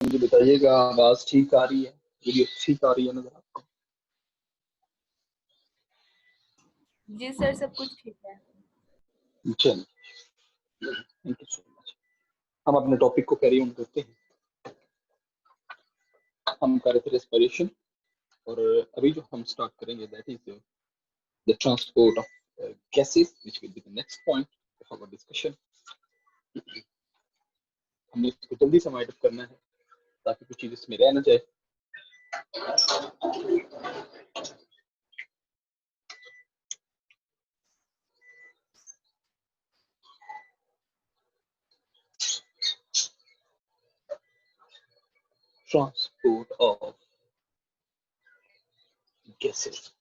मुझे बताइएगा, आवाज ठीक आ रही है? वीडियो ठीक आ रही है नजर आपको? जी सर, सब कुछ ठीक है। चलिए, थैंक यू सो मच। हम अपने टॉपिक को कैरी ऑन करते हैं। हम कर रहे थे रेस्पिरेशन, और अभी जो हम स्टार्ट करेंगे that is the transport of gases, which will be the next point of our discussion. हमें इसको जल्दी से वाइंड अप करना है ताकि कुछ चीज इसमें रह ना जाए। Transport of gases.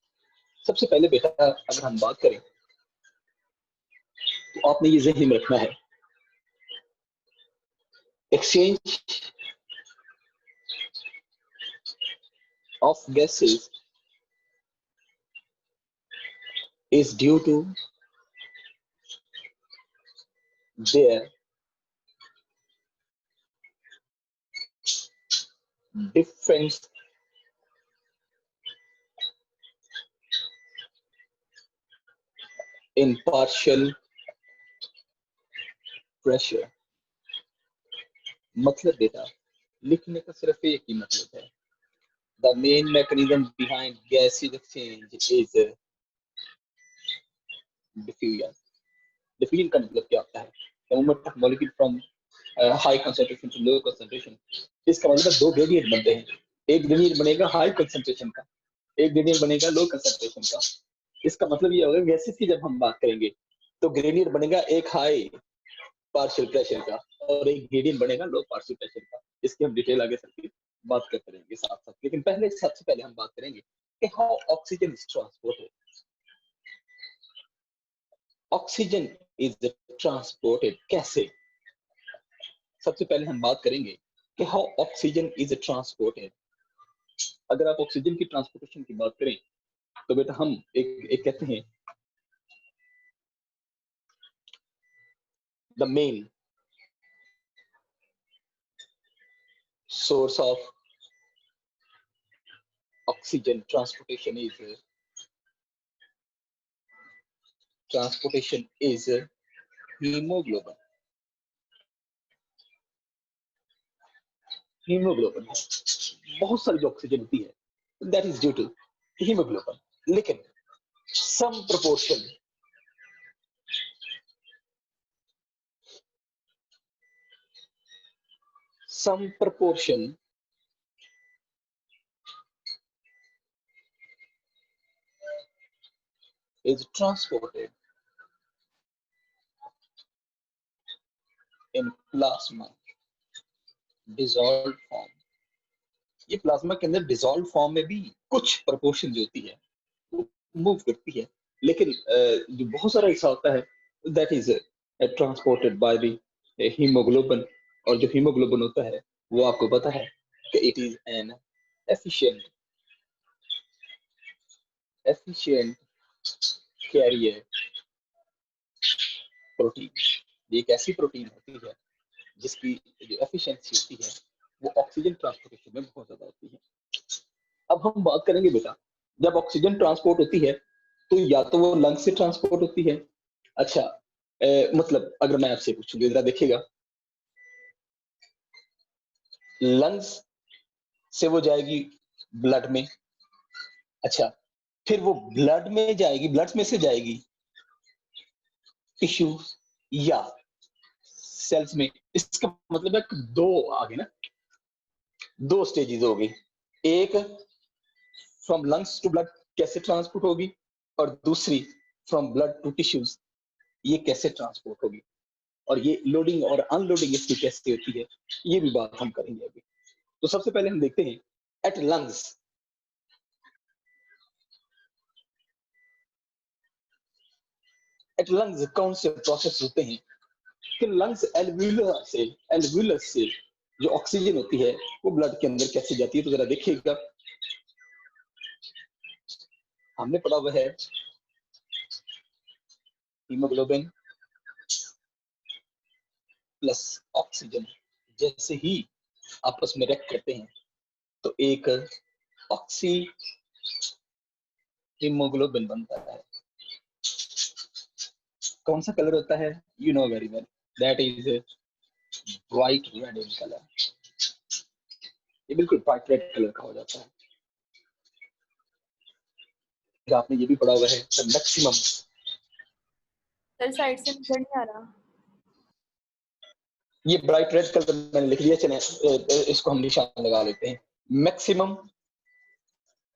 सबसे पहले बेटा, अगर हम बात करें तो आपने ये ज़हन में रखना है, exchange of gases is due to their difference in partial pressure. मतलब बेटा, लिखने का सिर्फ एक ही मतलब है, the main mechanism behind gases exchange is diffusion. Diffusion का मतलब क्या होता है? The movement of molecule from high concentration to low concentration. इसका मतलब दो ग्रेडियंट बनते हैं, एक ग्रेडियंट बनेगा हाई कंसंट्रेशन का, एक ग्रेडियंट बनेगा लो कंसंट्रेशन का। इसका मतलब ये होगा गैसेस की जब हम बात करेंगे तो ग्रेडियंट बनेगा एक हाई पार्शियल प्रेशर का और एक ग्रेडियंट बनेगा लो पार्शियल प्रेशर का। इसकी हम डिटेल आगे सबकी बात करते रहेंगे साथ साथ, लेकिन सबसे पहले हम बात करेंगे कि how oxygen is transported. Oxygen is transported कैसे? सबसे पहले हम बात करेंगे कि हाउ ऑक्सीजन इज ट्रांसपोर्टेड। अगर आप ऑक्सीजन की ट्रांसपोर्टेशन की बात करें तो बेटा हम एक कहते हैं the main source of oxygen transportation is hemoglobin. Haemoglobin बहुत सारी जो ऑक्सीजन होती है that is due to haemoglobin, लेकिन some proportion is transported in plasma dissolved form. ये प्लाज्मा के अंदर डिसॉल्व फॉर्म में भी कुछ प्रोपोर्शन जो होती है वो मूव करती है, लेकिन जो बहुत सारा हिस्सा होता है that is transported by the haemoglobin. और जो हीमोग्लोबिन होता है वो आपको पता है कि it is an efficient carrier protein. ये एक ऐसी प्रोटीन होती है जिसकी जो एफिशिएंसी होती है वो ऑक्सीजन ट्रांसपोर्टेशन में बहुत ज्यादा होती है। अब हम बात करेंगे बेटा, जब ऑक्सीजन ट्रांसपोर्ट होती है तो या तो वो लंग से ट्रांसपोर्ट होती है। अच्छा, मतलब अगर मैं आपसे पूछूंगा, जरा देखिएगा, लंग्स से वो जाएगी ब्लड में। अच्छा, फिर वो ब्लड में जाएगी, ब्लड में से जाएगी टिश्यू या सेल्स में। इसका मतलब है कि दो आगे ना, दो स्टेजेस हो गई, एक फ्रॉम लंग्स टू ब्लड कैसे ट्रांसपोर्ट होगी और दूसरी फ्रॉम ब्लड टू टिश्यूज ये कैसे ट्रांसपोर्ट होगी, और ये लोडिंग और अनलोडिंग इसकी कैसे होती है, ये भी बात हम करेंगे अभी। तो सबसे पहले हम देखते हैं एट लंग्स। एट लंग्स कौन से प्रोसेस होते हैं कि लंग्स एल्वुलर से जो ऑक्सीजन होती है वो ब्लड के अंदर कैसे जाती है। तो जरा देखिएगा, हमने पढ़ा हुआ है हीमोग्लोबिन प्लस ऑक्सीजन। जैसे ही आपस में रिएक्ट करते हैं तो एक ऑक्सी हीमोग्लोबिन बनता है। कौन सा कलर होता है? You know very well, that is white red in colour. ये बिल्कुल व्हाइट रेड कलर का हो जाता है। आपने ये भी पढ़ा हुआ है मैक्सिमम। सर साइड से नजर नहीं आ रहा। ये ब्राइट रेड कलर मैंने लिख दिया, चले इसको हम निशान लगा लेते हैं। मैक्सिमम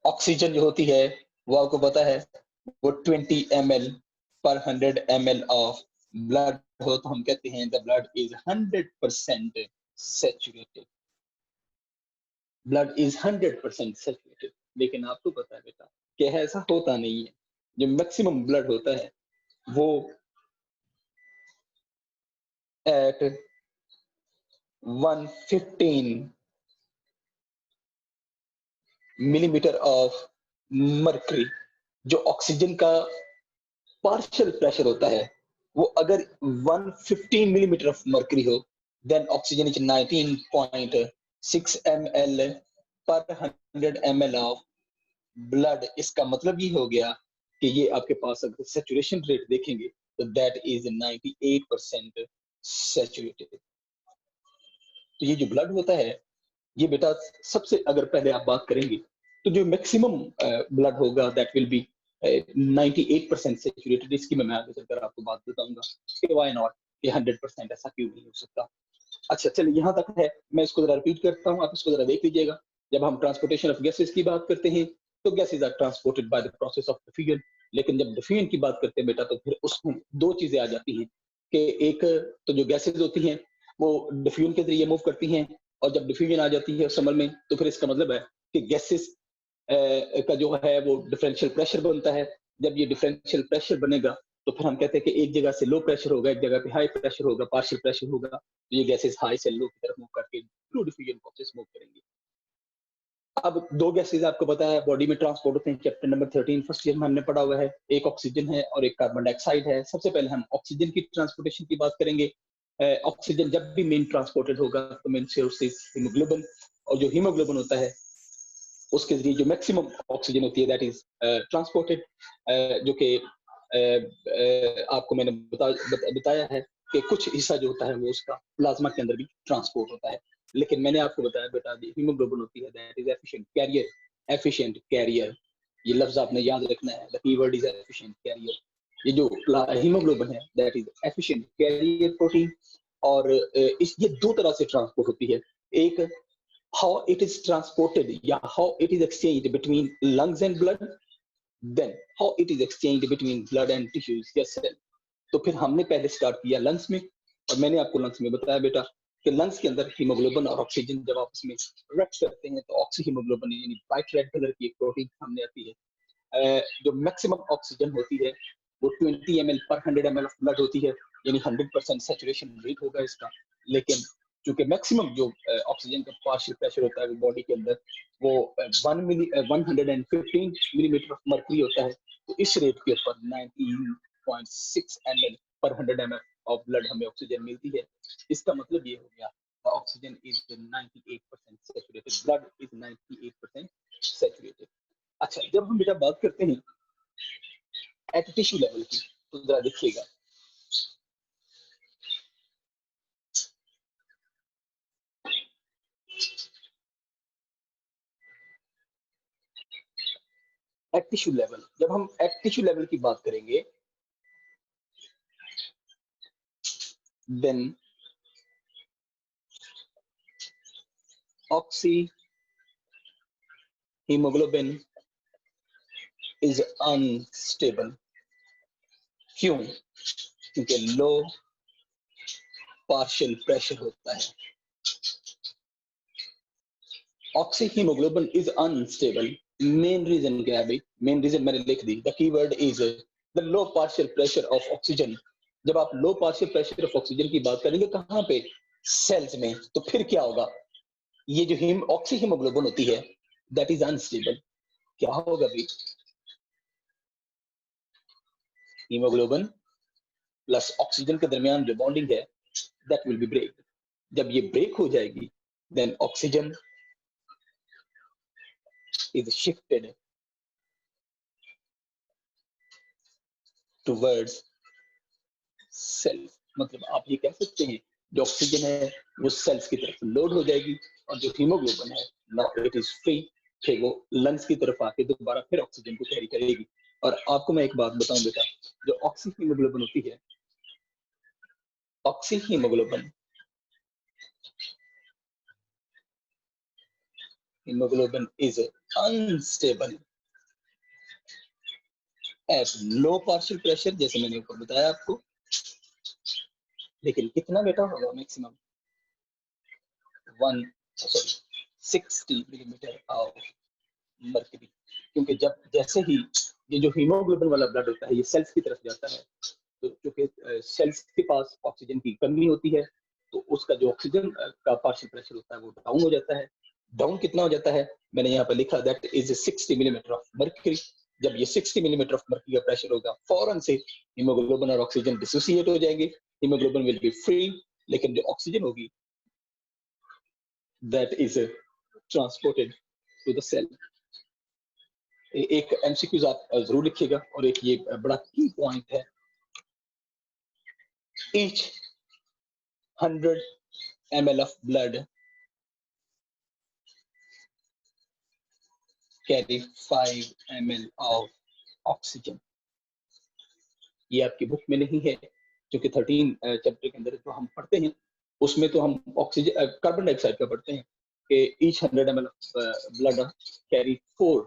ऑक्सीजन जो होती है वो आपको पता है वो 20 ml per 100 ml of blood हो तो हम कहते हैं the blood is 100% saturated. Blood is 100% saturated. लेकिन आपको पता है बेटा कि ऐसा होता नहीं है। जो मैक्सिमम ब्लड होता है वो एट 115 मिलीमीटर ऑफ मर्करी, जो ऑक्सीजन का पार्शियल प्रेशर होता है वो अगर 115 मिलीमीटर ऑफ मर्करी हो देन ऑक्सीजन इज 19.6 ml पर 100 ml ऑफ ब्लड। इसका मतलब ये हो गया कि ये आपके पास अगर सैचुरेशन रेट देखेंगे तो दैट इज 98% सैचुरेटेड। तो ये जो ब्लड होता है ये बेटा सबसे अगर पहले आप बात करेंगे तो जो मैक्सिमम ब्लड होगा दैट विल बी 98% सैचुरेटेड। इसकी मैं आगे चलकर आपको बात बताऊंगा कि व्हाई नॉट, ये 100% ऐसा क्यों नहीं हो सकता। अच्छा चलिए यहाँ तक है, मैं इसको जरा रिपीट करता हूँ, आप इसको जरा देख लीजिएगा। जब हम ट्रांसपोर्टेशन ऑफ गैसेस की बात करते हैं तो gases are transported by the process of diffusion. लेकिन जब डिफ्यूजन की बात करते हैं बेटा तो फिर उसमें दो चीजें आ जाती हैं कि एक तो जो गैसेस होती हैं वो डिफ्यूजन के जरिए मूव करती हैं, और जब डिफ्यूजन आ जाती है उस अमल में तो फिर इसका मतलब है कि गैसेस का जो है वो डिफरेंशियल प्रेशर बनता है। जब ये डिफरेंशियल प्रेशर बनेगा तो फिर हम कहते हैं कि एक जगह से लो प्रेशर होगा, एक जगह पे हाई प्रेशर होगा, पार्शियल प्रेशर होगा, तो ये गैसेस हाई से लो की तरफ मूव करके थ्रू डिफ्यूजन प्रोसेस मूव करेंगे। अब दो गैसेस आपको पता है बॉडी में ट्रांसपोर्ट होते हैं, चैप्टर नंबर 13 फर्स्ट ईयर में हमने पढ़ा हुआ है। एक ऑक्सीजन है और एक कार्बन डाइऑक्साइड है। सबसे पहले हम ऑक्सीजन की ट्रांसपोर्टेशन की बात करेंगे। ऑक्सीजन जब भी मेन ट्रांसपोर्टेड होगा तो मेन सोर्स इज हीमोग्लोबिन, और जो हीमोग्लोबिन होता है उसके जरिए जो मैक्सिमम ऑक्सीजन होती है दैट इज ट्रांसपोर्टेड, जो कि आपको मैंने बताया है कि कुछ हिस्सा जो होता है वो उसका प्लाज्मा के अंदर भी ट्रांसपोर्ट होता है। लेकिन मैंने आपको बताया बेटा हीमोग्लोबिन होती है that is efficient carrier. Efficient carrier, ये लफ्ज आपने याद रखना है, the keyword is efficient carrier. ये जो हीमोग्लोबिन है that is efficient carrier protein, और इस ये दो तरह से ट्रांसपोर्ट होती है। एक how it is transported, yeah, how it is exchanged between lungs and blood, then how it is exchanged between blood and tissues, yes sir। तो फिर हमने पहले स्टार्ट किया लंग्स में, और मैंने आपको लंग्स में बताया बेटा कि लंग्स के अंदर हीमोग्लोबिन और ऑक्सीजन जब आपस में रिएक्ट करते हैं तो ऑक्सी हीमोग्लोबिन यानी ब्राइट रेड कलर की एक प्रोटीन सामने आती है। जो मैक्सिमम ऑक्सीजन होती है वो 20 ml पर 100 ml ऑफ ब्लड होती है, यानी 100% सैचुरेशन रेट होगा इसका। लेकिन चूंकि मैक्सिमम जो ऑक्सीजन का पार्शियल प्रेशर होता है वो बॉडी के अंदर वो 115 मिलीमीटर ऑफ मर्क्यूरी होता है, तो इस रेट के ऊपर 19.6 ml पर 100 ml ऑफ ब्लड हमें ऑक्सीजन मिलती है। इसका मतलब ये हो गया oxygen is 98% saturated, blood is 98% saturated. अच्छा जब हम बेटा बात करते हैं एट टिश्यू लेवल की तो जरा देखिएगा, एट टिश्यू लेवल, जब हम एट टिश्यू लेवल की बात करेंगे then oxyhaemoglobin is unstable. क्यों? क्योंकि लो पार्शियल प्रेशर होता है। Oxyhaemoglobin is unstable, main reason क्या है भाई? मेन रीजन मैंने लिख दी, the keyword is the low partial pressure of oxygen. जब आप low partial pressure of oxygen की बात करेंगे कहां पे? सेल्स में, तो फिर क्या होगा? ये जो ऑक्सी हीमोग्लोबिन होती है दैट इज अनस्टेबल। क्या होगा भाई? हीमोग्लोबिन प्लस ऑक्सीजन के दरमियान जो बॉन्डिंग है दैट विल बी ब्रेक। जब ये ब्रेक हो जाएगी then oxygen is shifted towards self. मतलब आप ये कह सकते हैं जो ऑक्सीजन है वो सेल्स की तरफ लोड हो जाएगी और जो हीमोग्लोबिन है नाउ इट इज फ्री, फिर वो लंग्स की तरफ आके दोबारा फिर ऑक्सीजन को कैरी करेगी। और आपको मैं एक बात बताऊं बेटा, जो ऑक्सी हीमोग्लोबिन होती है, oxy haemoglobin is unstable at low partial pressure, जैसे मैंने ऊपर बताया आपको। लेकिन कितना बेटा होगा मैक्सिमम 60 मिलीमीटर ऑफ मर्क्यूरी, क्योंकि जब जैसे ही ये जो हीमोग्लोबिन वाला ब्लड होता है ये सेल्स की तरफ जाता है, तो क्योंकि सेल्स के पास ऑक्सीजन की कमी होती है तो उसका जो ऑक्सीजन का पार्शियल प्रेशर होता है वो डाउन हो जाता है। डाउन कितना हो जाता है, मैंने यहाँ पर लिखा that is 60 millimetre of mercury. जब ये 60 मिलीमीटर ऑफ मर्क्यूरी का प्रेशर होगा, फौरन से हीमोग्लोबिन और ऑक्सीजन डिसोसिएट हो जाएंगे, हीमोग्लोबिन विल बी फ्री, लेकिन जो ऑक्सीजन होगी that is transported to the cell. एक एमसीक्यूज आप जरूर लिखिएगा, और एक ये बड़ा की पॉइंट है, each 100 ml of blood carry 5 ml of oxygen। ये आपकी बुक में नहीं है, क्योंकि 13 चैप्टर के अंदर जो हम पढ़ते हैं उसमें तो हम ऑक्सीजन कार्बन डाइऑक्साइड का पढ़ते हैं कि each 100 ml of blood carry 4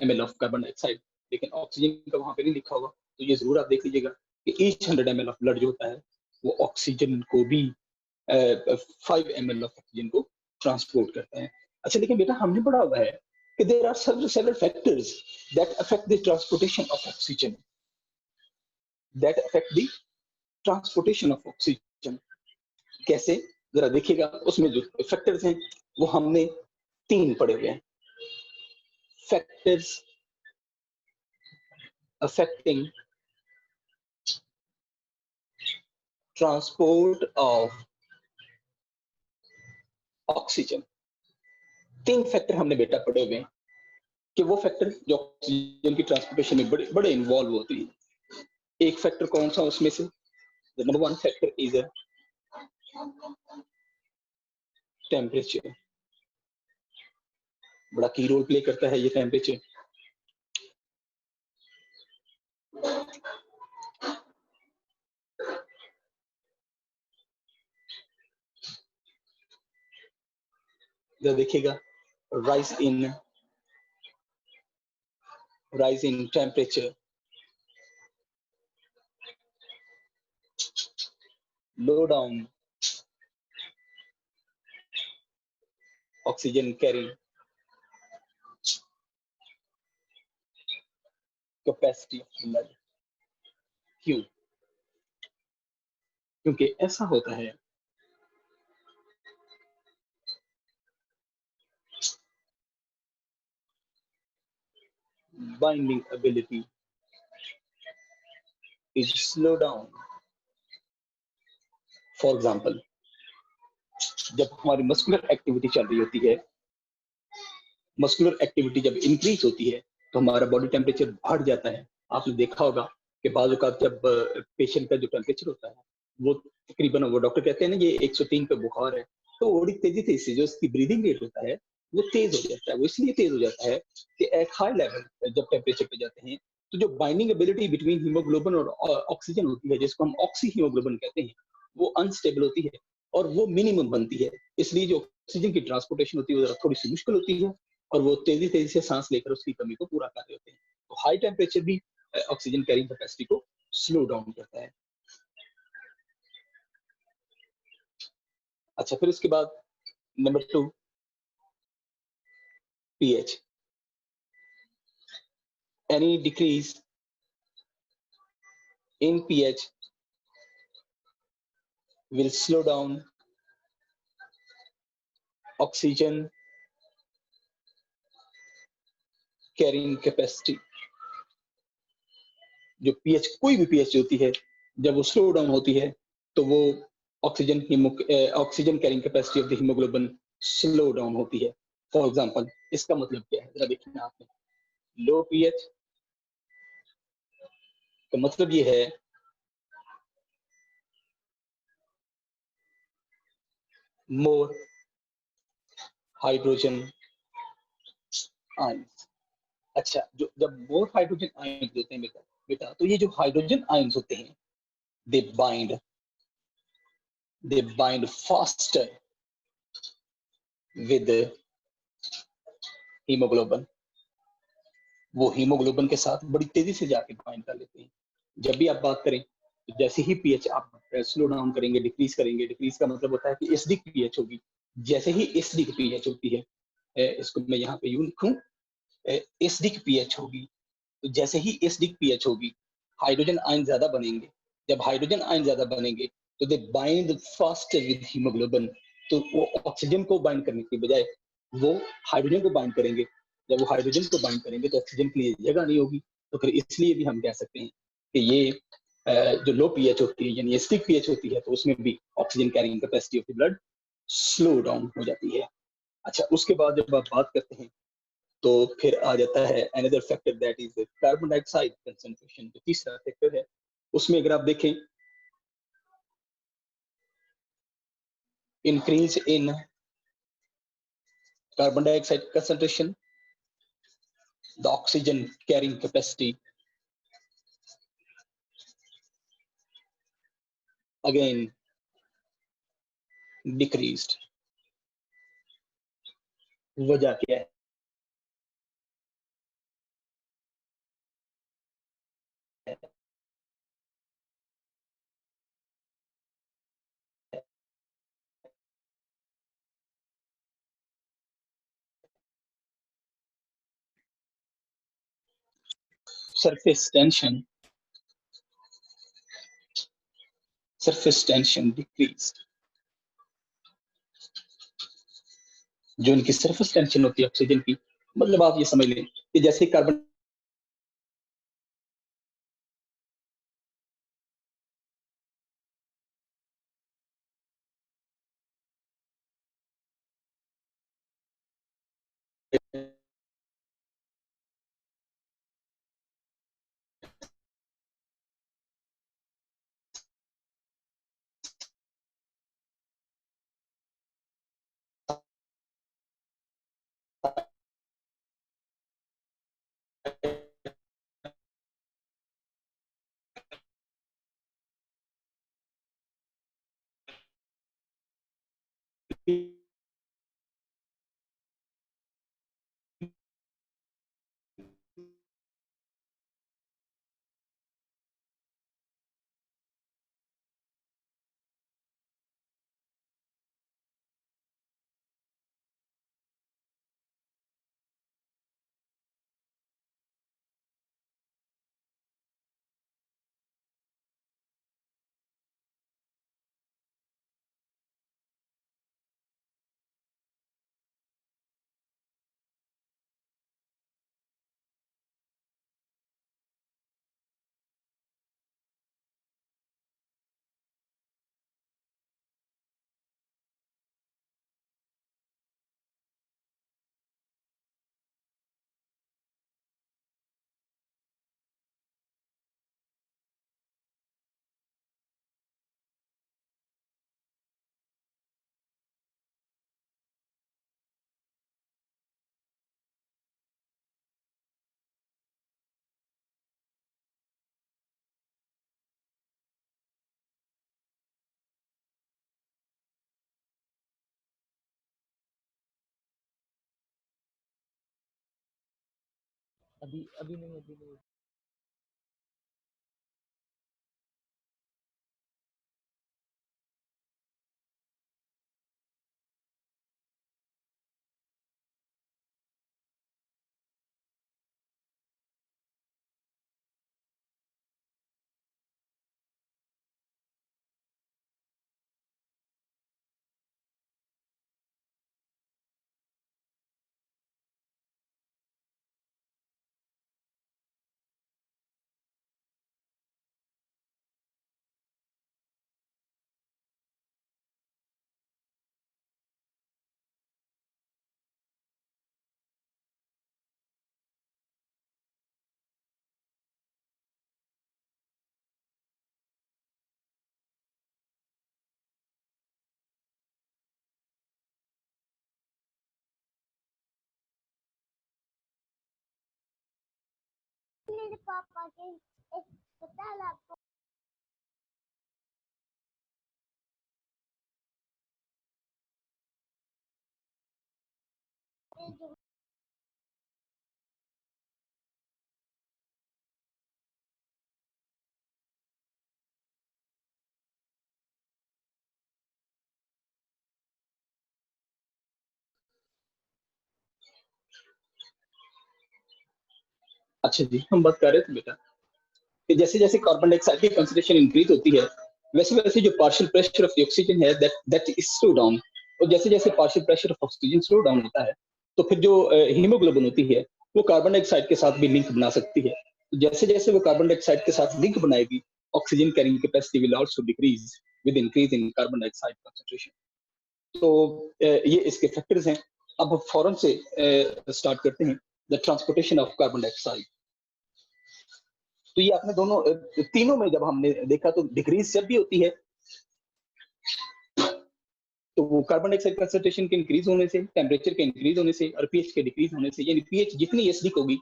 ml of carbon dioxide, लेकिन ऑक्सीजन का वहां पे नहीं लिखा होगा। तो ये जरूर आप देख लीजिएगा कि each 100 ml of blood जो होता है वो ऑक्सीजन को भी 5 ml ऑफ ऑक्सीजन को ट्रांसपोर्ट करता है। अच्छा, लेकिन बेटा हमने पढ़ा हुआ है कि there are several factors that affect the transportation of oxygen, that affect the transportation of oxygen। कैसे, जरा देखिएगा, उसमें जो फैक्टर्स हैं वो हमने 3 पढ़े हुए हैं। Factors affecting transport of oxygen। 3 factor हमने बेटा पढ़े हुए हैं कि वो फैक्टर जो ऑक्सीजन की ट्रांसपोर्टेशन में बड़े बड़े इन्वॉल्व होती है। एक फैक्टर कौन सा उसमें से, the number 1 factor is temperature. बड़ा की रोल प्ले करता है ये टेम्परेचर। देखिएगा, rise in temperature, low down oxygen carrying capacity of blood। क्यों? क्योंकि ऐसा होता है binding ability is slow down। For example, जब हमारी मस्कुलर एक्टिविटी चल रही होती है, मस्कुलर एक्टिविटी जब इंक्रीज होती है तो हमारा बॉडी टेम्परेचर बढ़ जाता है। आपने देखा होगा कि बाजू का जब पेशेंट का जो टेम्परेचर होता है वो तकरीबन, वो डॉक्टर कहते हैं ना ये 103 पे बुखार है, तो बड़ी तेजी से जो इसकी ब्रीदिंग रेट होता है वो तेज हो जाता है। वो इसलिए तेज हो जाता है कि एट हाई लेवल जब टेम्परेचर पे जाते हैं तो जो बाइंडिंग एबिलिटी बिटवीन हीमोग्लोबिन और ऑक्सीजन होती है, जिसको हम ऑक्सी हीमोग्लोबिन कहते हैं, वो अनस्टेबल होती है और वो मिनिमम बनती है। इसलिए जो ऑक्सीजन की ट्रांसपोर्टेशन होती है वो थोड़ी सी मुश्किल होती है और वो तेजी से सांस लेकर उसकी कमी को पूरा कर रहे होते हैं। तो हाई टेम्परेचर भी ऑक्सीजन कैरिंग कैपेसिटी को स्लो डाउन करता है। अच्छा, फिर उसके बाद number 2 pH। Any decrease in pH will slow down oxygen carrying capacity। जो pH, कोई भी pH होती है, जब वो स्लो डाउन होती है तो वो oxygen carrying capacity of the haemoglobin slow down होती है। फॉर एग्जांपल इसका मतलब क्या है, जरा देखिए आपने, लो पीएच का मतलब ये है मोर हाइड्रोजन आयंस। अच्छा, जो जब मोर हाइड्रोजन आयंस होते हैं बेटा बेटा तो ये जो हाइड्रोजन आयंस होते हैं, दे बाइंड फास्टर विद हीमोग्लोबिन। वो हीमोग्लोबिन के साथ बड़ी तेजी से जाके बाइंड कर लेते हैं। जब भी आप बात करें तो जैसे ही पीएच आप स्लो डाउन करेंगे, डिक्रीज करेंगे, डिक्रीज का मतलब होता है कि एसिडिक पीएच होगी। जैसे ही एसिडिक पीएच होती है, इसको मैं यहाँ पे यूं लिखूं, एसिडिक पीएच होगी, तो जैसे ही एसिडिक पीएच होगी हाइड्रोजन आयन ज्यादा बनेंगे। जब हाइड्रोजन आयन ज्यादा बनेंगे तो दे बाइंड फास्टर विद हीमोग्लोबिन, तो वो ऑक्सीजन को बाइंड करने की बजाय वो हाइड्रोजन को बाइंड करेंगे। जब वो हाइड्रोजन को बाइंड करेंगे तो ऑक्सीजन के लिए जगह नहीं होगी, तो फिर इसलिए भी हम कह सकते हैं कि ये जो लो पीएच होती है यानी एसिडिक पीएच होती है, तो उसमें भी oxygen carrying capacity of the blood slow down हो जाती है। अच्छा, उसके बाद जब आप बात करते हैं तो फिर आ जाता है another factor that is carbon dioxide concentration, जो तीसरा फैक्टर है। उसमें अगर आप देखें, increase in carbon dioxide concentration, the oxygen carrying capacity again decreased. वजह क्या है? Surface tension, decreased. जो इनकी सरफेस टेंशन होती है ऑक्सीजन की, मतलब आप ये समझ लें कि जैसे कार्बन अभी अभी नहीं, अभी नहीं। मेरे पापा के एक पता है आपको जो अच्छा जी, हम बात कर रहे थे बेटा कि जैसे जैसे कार्बन डाइऑक्साइड की कंसंट्रेशन इंक्रीज होती है, वैसे वैसे जो पार्शियल प्रेशर ऑफ ऑक्सीजन है दैट इज स्लो डाउन, और जैसे जैसे partial pressure of oxygen slow down होता है, तो फिर जो हीमोग्लोबिन होती है वो कार्बन डाइऑक्साइड के साथ भी लिंक बना सकती है। तो जैसे जैसे वो कार्बन डाइऑक्साइड के साथ लिंक बनाएगी, oxygen carrying capacity will also decrease with increase in carbon dioxide concentration. तो ये इसके फैक्टर्स हैं। अब फौरन से स्टार्ट करते हैं the transportation of carbon dioxide. तो ये आपने दोनों तीनों में जब हमने देखा तो डिक्रीज जब भी होती है तो वो कार्बन डाइऑक्साइड कंसंट्रेशन के इंक्रीज होने से, टेम्परेचर के इंक्रीज होने से और पीएच के डिक्रीज होने से, यानी पीएच जितनी एसिडिक होगी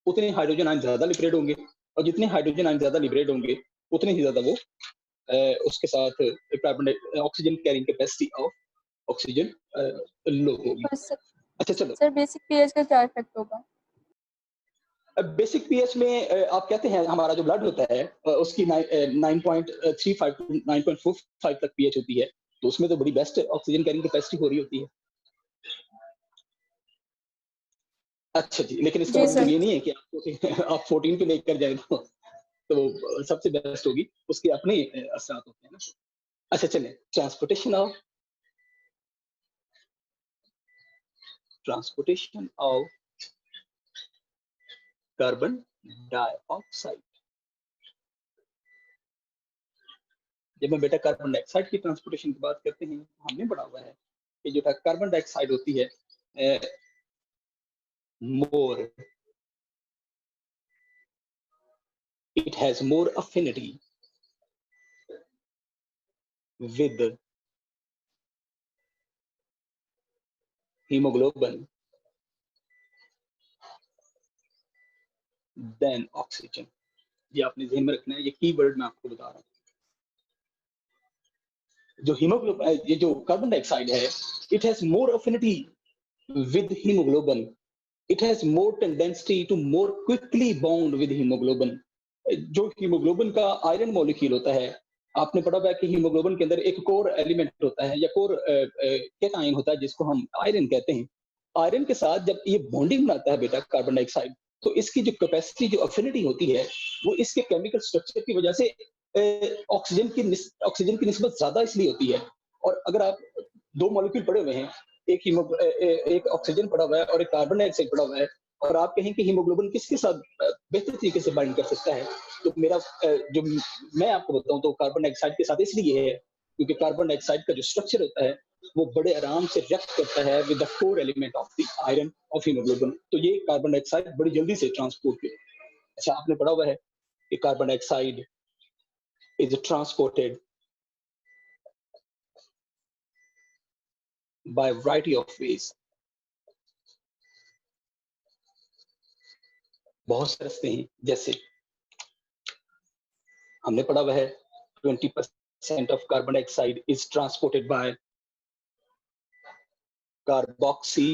उतने हाइड्रोजन आयन ज्यादा लिबरेट होंगे, और जितने हाइड्रोजन आयन ज्यादा लिबरेट होंगे उतने ही ज्यादा वो उसके साथ carbon oxygen carrying capacity of oxygen low होगी। और सर अच्छा चलो, बेसिक पीएच का क्या इफेक्ट होगा? बेसिक पीएच में आप कहते हैं हमारा जो ब्लड होता है उसकी 9.35 टू 9.45 तक पीएच होती है, तो उसमें तो बड़ी बेस्ट ऑक्सीजन कैरिंग कैपेसिटी हो रही होती है। अच्छा जी, लेकिन इसका जी मतलब सर। ये नहीं है कि आप 14 पे लेकर जाए तो सबसे बेस्ट होगी, उसके अपने असरात होते हैं ना। अच्छा चलिए, ट्रांसपोर्टेशन ऑफ कार्बन डाइऑक्साइड। जब मैं बेटा कार्बन डाइऑक्साइड की ट्रांसपोर्टेशन की बात करते हैं, हमने पढ़ा हुआ है कि जो कार्बन डाइऑक्साइड होती है more it has more affinity with hemoglobin than oxygen। ये आपने ध्यान में रखना है, ये कीवर्ड मैं आपको बता रहा हूँ। जो हीमोग्लोबिन, ये जो कार्बन डाइऑक्साइड है, it has more affinity with haemoglobin, it has more tendency to more quickly bond with haemoglobin. जो हीमोग्लोबिन का आयरन मॉलिक्यूल होता है, आपने पढ़ा हुआ है कि हीमोग्लोबिन के अंदर एक कोर एलिमेंट होता है या कोर कैटायन होता है जिसको हम आयरन कहते हैं। आयरन के साथ जब ये बॉन्डिंग बनाता है बेटा कार्बन डाइऑक्साइड, तो इसकी जो कैपेसिटी, जो अफिनिटी होती है, वो इसके केमिकल स्ट्रक्चर की वजह से ऑक्सीजन की निस्बत ज्यादा इसलिए होती है। और अगर आप दो मॉलिक्यूल पड़े हुए हैं, एक ऑक्सीजन पड़ा हुआ है और एक कार्बन डाइऑक्साइड पड़ा हुआ है, और आप कहें कि हीमोग्लोबिन किसके साथ बेहतर तरीके से बाइंड कर सकता है, तो मेरा जो मैं आपको बताऊं तो कार्बन डाइऑक्साइड के साथ इसलिए है क्योंकि कार्बन डाइऑक्साइड का जो स्ट्रक्चर होता है वो बड़े आराम से रिएक्ट करता है with the core element of the iron of haemoglobin, तो ये कार्बन डाइऑक्साइड बड़ी जल्दी से ट्रांसपोर्ट कर। अच्छा, आपने पढ़ा हुआ है कि carbon dioxide is transported by variety of ways. बहुत से रास्ते हैं, जैसे हमने पढ़ा हुआ है 20% of carbon dioxide is transported by carboxy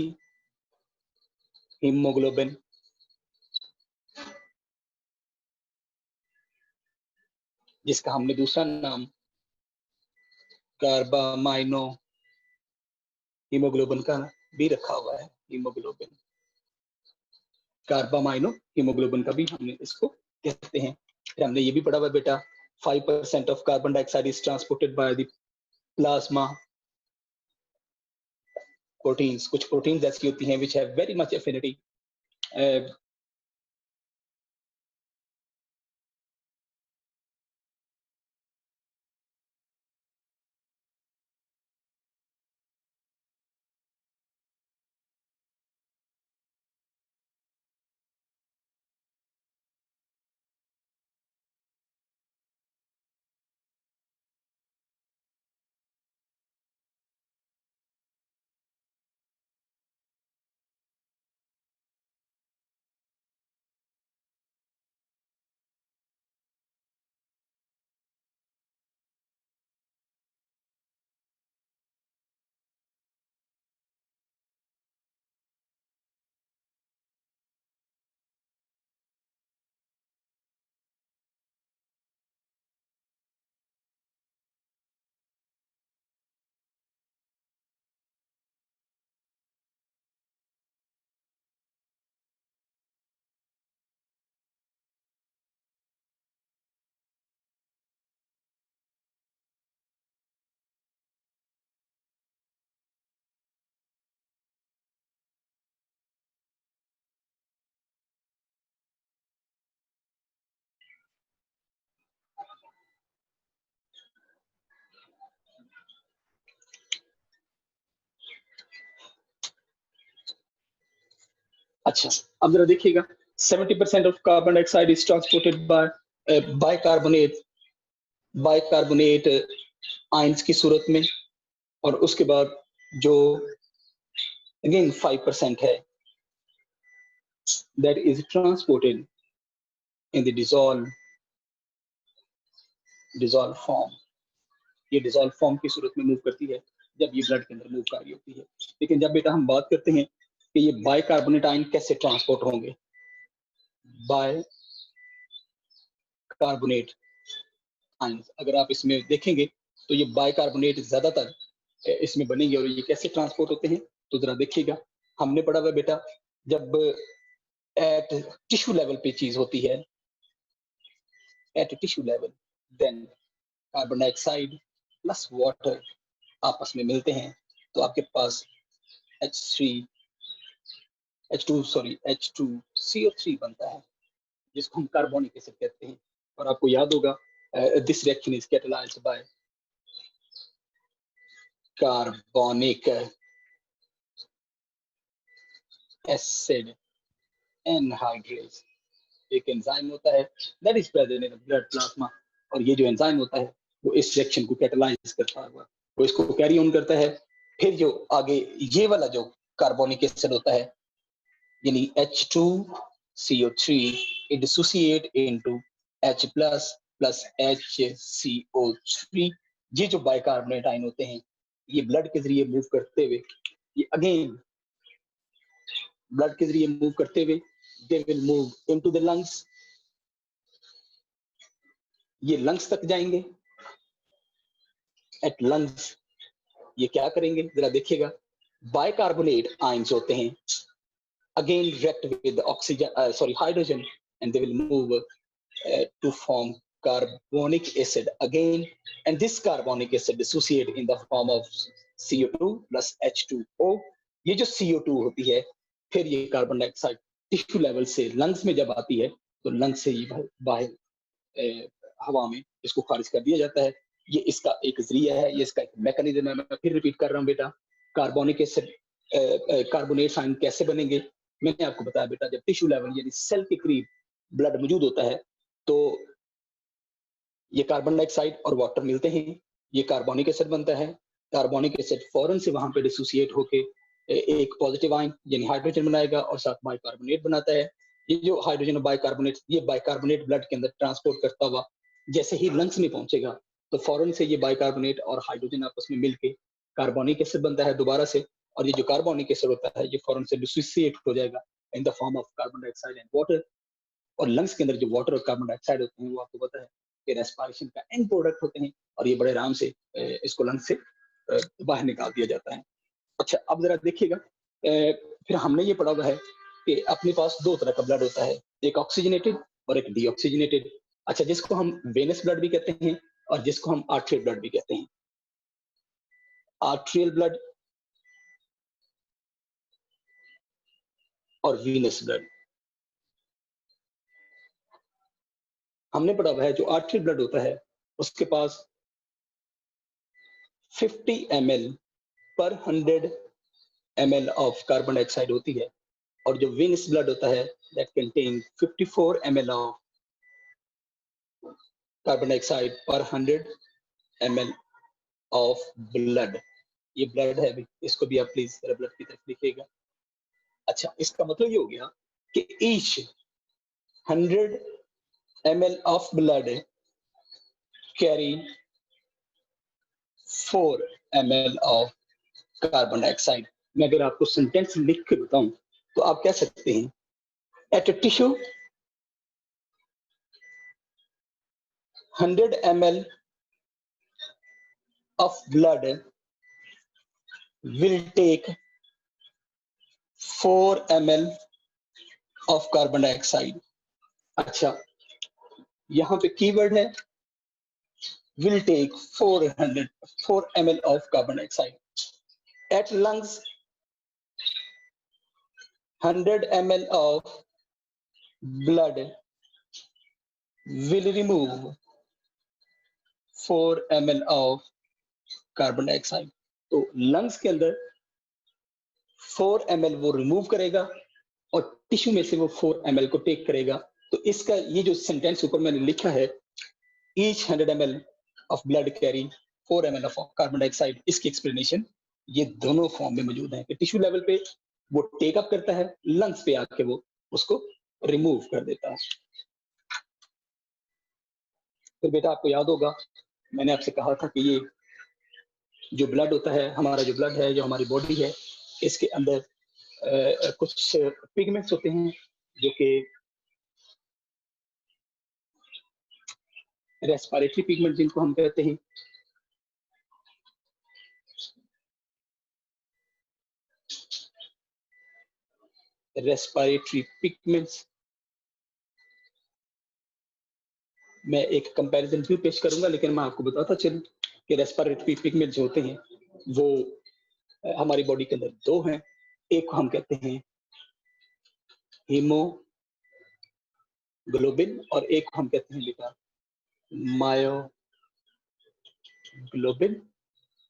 haemoglobin, जिसका हमने दूसरा नाम कार्बामाइनो हीमोग्लोबिन का भी रखा हुआ है। हीमोग्लोबिन, कार्बामाइनो हीमोग्लोबिन का भी हमने इसको कहते हैं। फिर हमने ये भी पढ़ा हुआ बेटा 5% of carbon dioxide is transported by the plasma proteins. कुछ प्रोटीन्स ऐसी होती हैं which have very much affinity अच्छा, अब जरा देखिएगा 70% of carbon dioxide is transported by bicarbonate ions की सूरत में, और उसके बाद जो अगेन 5% है that is transported in the dissolved form. ये डिसॉल्व फॉर्म की सूरत में मूव करती है जब ये ब्लड के अंदर मूव कर रही होती है। लेकिन जब बेटा हम बात करते हैं कि ये बाइकार्बोनेट आयन कैसे ट्रांसपोर्ट होंगे, बाइकार्बोनेट आयन अगर आप इसमें देखेंगे तो ये बाइकार्बोनेट ज्यादातर इसमें बनेंगे, और ये कैसे ट्रांसपोर्ट होते हैं तो जरा देखिएगा। हमने पढ़ा हुआ बेटा जब एट टिश्यू लेवल पे चीज होती है, at tissue level, then carbon dioxide plus water आपस में मिलते हैं तो आपके पास H2CO3 बनता है, जिसको हम कार्बोनिक एसिड कहते हैं। और आपको याद होगा this reaction is catalysed by carbonic acid anhydrase. एक एंजाइम होता है that is present in blood plasma, और ये जो एंजाइम होता है वो इस रिएक्शन को कैटलाइज करता है, वो इसको कैरी ऑन करता है। फिर जो आगे ये वाला जो कार्बोनिक एसिड होता है यानी H2CO3 it dissociate into H plus HCO3। ये जो बाइकार्बोनेट आयन होते हैं ये ब्लड के जरिए मूव करते हुए, ये अगेन ब्लड के जरिए मूव करते हुए they will move into the lungs, ये लंग्स तक जाएंगे। एट लंग्स ये क्या करेंगे जरा देखिएगा, बाइकार्बोनेट आयंस होते हैं again react with hydrogen, and they will move to form carbonic acid again, and this carbonic acid dissociate in the form of CO2 plus H2O। ये जो CO2 होती है फिर ये कार्बन डाइऑक्साइड टिश्यू लेवल से lungs में जब आती है तो लंग्स से ये बाहर हवा में इसको खारिज कर दिया जाता है। ये इसका एक जरिया है, ये इसका एक मैकेनिज्म है। मैं फिर रिपीट कर रहा हूँ बेटा, कार्बोनिक एसिड कार्बोनेट आयन कैसे बनेंगे मैंने आपको बताया बेटा, जब टिश्यू लेवल यानी सेल के करीब ब्लड मौजूद होता है तो ये कार्बन डाइऑक्साइड और वाटर मिलते हैं, ये कार्बोनिक एसिड बनता है। कार्बोनिक एसिड फौरन से वहां पे डिसोसिएट होके एक पॉजिटिव आयन यानी हाइड्रोजन बनाएगा और साथ बाइकार्बोनेट बनाता है। ये जो हाइड्रोजन और बाइकार्बोनेट, ये बाइकार्बोनेट ब्लड के अंदर ट्रांसपोर्ट करता हुआ जैसे ही लंग्स में पहुंचेगा तो फौरन से ये बाइकार्बोनेट और हाइड्रोजन आपस में मिलके कार्बोनिक एसिड बनता है दोबारा से, और ये जो कार्बोनिक एसिड होता है ये फौरन से डिसोसिएट हो जाएगा in the form of carbon dioxide and water. और लंग्स के अंदर जो वाटर और कार्बन डाइऑक्साइड होते हैं वो आपको पता है कि रेस्पिरेशन का एंड प्रोडक्ट होते हैं, और ये बड़े आराम से इसको लंग्स से बाहर निकाल दिया जाता है। अच्छा, अब जरा देखिएगा फिर हमने ये पढ़ा हुआ है कि अपने पास दो तरह का ब्लड होता है, एक ऑक्सीजनेटेड और एक डीऑक्सीजनेटेड। अच्छा, जिसको हम वेनस ब्लड भी कहते हैं और जिसको हम आर्टरियल ब्लड भी कहते हैं। आर्टरियल ब्लड और वीनस ब्लड हमने पढ़ा हुआ है। जो आर्टरियल ब्लड होता है उसके पास 50 ml पर 100 ml ऑफ कार्बन डाइऑक्साइड होती है, और जो वेनस ब्लड होता है that contain 54 ml of carbon dioxide पर 100 ml ऑफ ब्लड। ये ब्लड है भी, इसको भी आप प्लीज ब्लड की तरफ लिखिएगा। अच्छा, इसका मतलब ये हो गया कि each 100 ml of blood carry 4 ml of carbon dioxide. मैं अगर आपको सेंटेंस लिख के बताऊं तो आप कह सकते हैं, at a tissue 100 ml of blood will take 4 ml of carbon dioxide। अच्छा, यहां पे कीवर्ड है will take 4 ml of carbon dioxide। At lungs 100 ml of blood will remove 4 ml of carbon dioxide. तो लंग्स के अंदर 4 ml वो remove करेगा और टिश्यू में से वो 4 ml को टेक करेगा। तो इसका ये जो सेंटेंस ऊपर मैंने लिखा है, each 100 ml of blood carry 4 ml of carbon dioxide, इसकी एक्सप्लेनेशन ये दोनों फॉर्म में मौजूद है कि टिश्यू लेवल पे वो टेक अप करता है, लंग्स पे आके वो उसको रिमूव कर देता है। फिर बेटा आपको याद होगा मैंने आपसे कहा था कि ये जो ब्लड होता है, हमारा जो ब्लड है, जो हमारी बॉडी है, इसके अंदर कुछ पिगमेंट्स होते हैं जो कि रेस्पिरेटरी पिगमेंट जिनको हम कहते हैं। रेस्पिरेटरी पिगमेंट्स, मैं एक कंपैरिजन भी पेश करूंगा, लेकिन मैं आपको बताता चलूं कि रेस्पिरेटरी पिगमेंट जो होते हैं वो हमारी बॉडी के अंदर दो हैं। एक को हम कहते हैं हीमोग्लोबिन और एक को हम कहते हैं बेटा मायोग्लोबिन।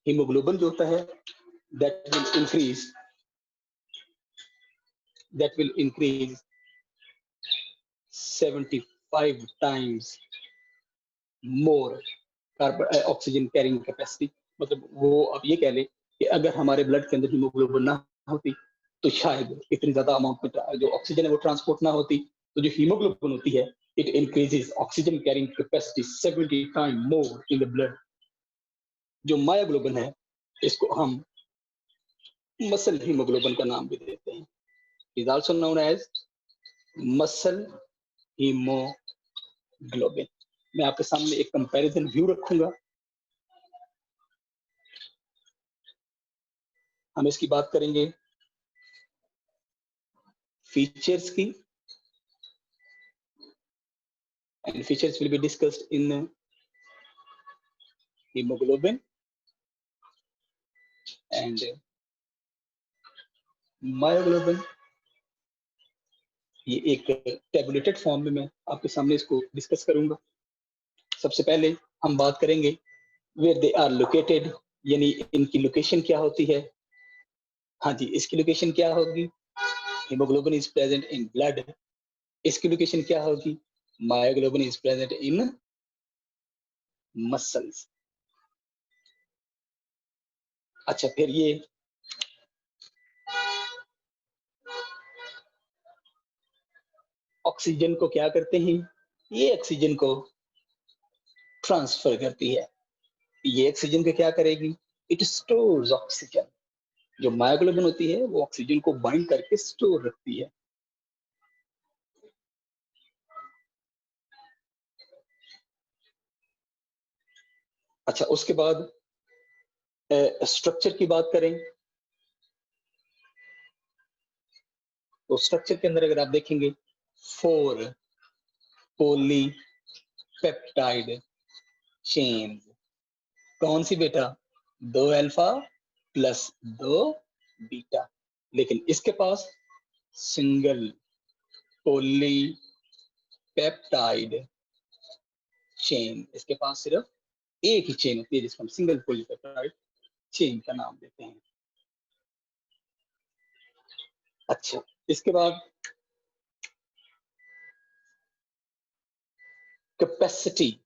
हीमोग्लोबिन जो होता है that will increase 75 times more carbon oxygen carrying capacity. मतलब वो अब ये कह ले कि अगर हमारे ब्लड के अंदर हीमोग्लोबिन ना होती तो शायद इतनी ज्यादा अमाउंट में जो ऑक्सीजन है वो ट्रांसपोर्ट ना होती। तो जो हीमोग्लोबिन होती है it increases oxygen carrying capacity 70 time more in the blood. जो मायोग्लोबिन है इसको हम मसल हीमोग्लोबिन का नाम भी देते हैं, is also known as muscle haemoglobin. मैं आपके सामने एक कंपैरिजन व्यू रखूंगा, हम इसकी बात करेंगे फीचर्स की, and features will be discussed in haemoglobin and myoglobin. ये एक टेबुलेटेड फॉर्म में मैं आपके सामने इसको डिस्कस करूंगा। सबसे पहले हम बात करेंगे वेयर दे आर लोकेटेड, यानी इनकी लोकेशन क्या होती है। हाँ जी, इसकी लोकेशन क्या होगी, haemoglobin is present in blood. इसकी लोकेशन क्या होगी, myoglobin is present in muscles. अच्छा, फिर ये ऑक्सीजन को क्या करते हैं, ये ऑक्सीजन को ट्रांसफर करती है। ये ऑक्सीजन को क्या करेगी, इट स्टोर्स ऑक्सीजन। जो मायोग्लोबिन होती है वो ऑक्सीजन को बाइंड करके स्टोर रखती है। अच्छा, उसके बाद स्ट्रक्चर की बात करें तो स्ट्रक्चर के अंदर अगर आप देखेंगे 4 पॉलीपेप्टाइड चेन। कौन सी बेटा, 2 अल्फा प्लस 2 बीटा। लेकिन इसके पास सिंगल पॉलीपेप्टाइड चेन, इसके पास सिर्फ एक ही चेन होती है जिसको हम सिंगल पॉलीपेप्टाइड चेन का नाम देते हैं। अच्छा, इसके बाद कैपेसिटी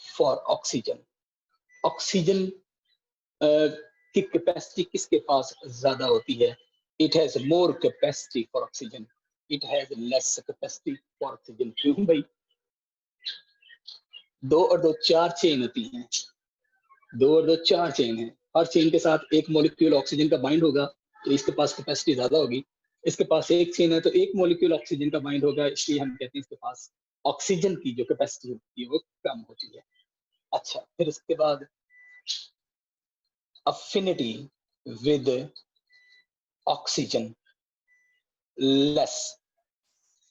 फॉर ऑक्सीजन। ऑक्सीजन की कैपेसिटी किसके पास ज्यादा होती है, it has more capacity for oxygen, it has less capacity for oxygen. क्यों भाई, 2 और 2 4 चेन होती हैं, 2 और 2 4 चेन है, हर चेन के साथ एक मॉलिक्यूल ऑक्सीजन का बाइंड होगा तो इसके पास कैपेसिटी ज्यादा होगी। इसके पास एक चेन है तो एक मॉलिक्यूल ऑक्सीजन का बाइंड होगा, इसलिए हम कहते हैं इसके पास ऑक्सीजन की जो कैपेसिटी होती है वो कम होती है। अच्छा, फिर इसके बाद affinity with oxygen less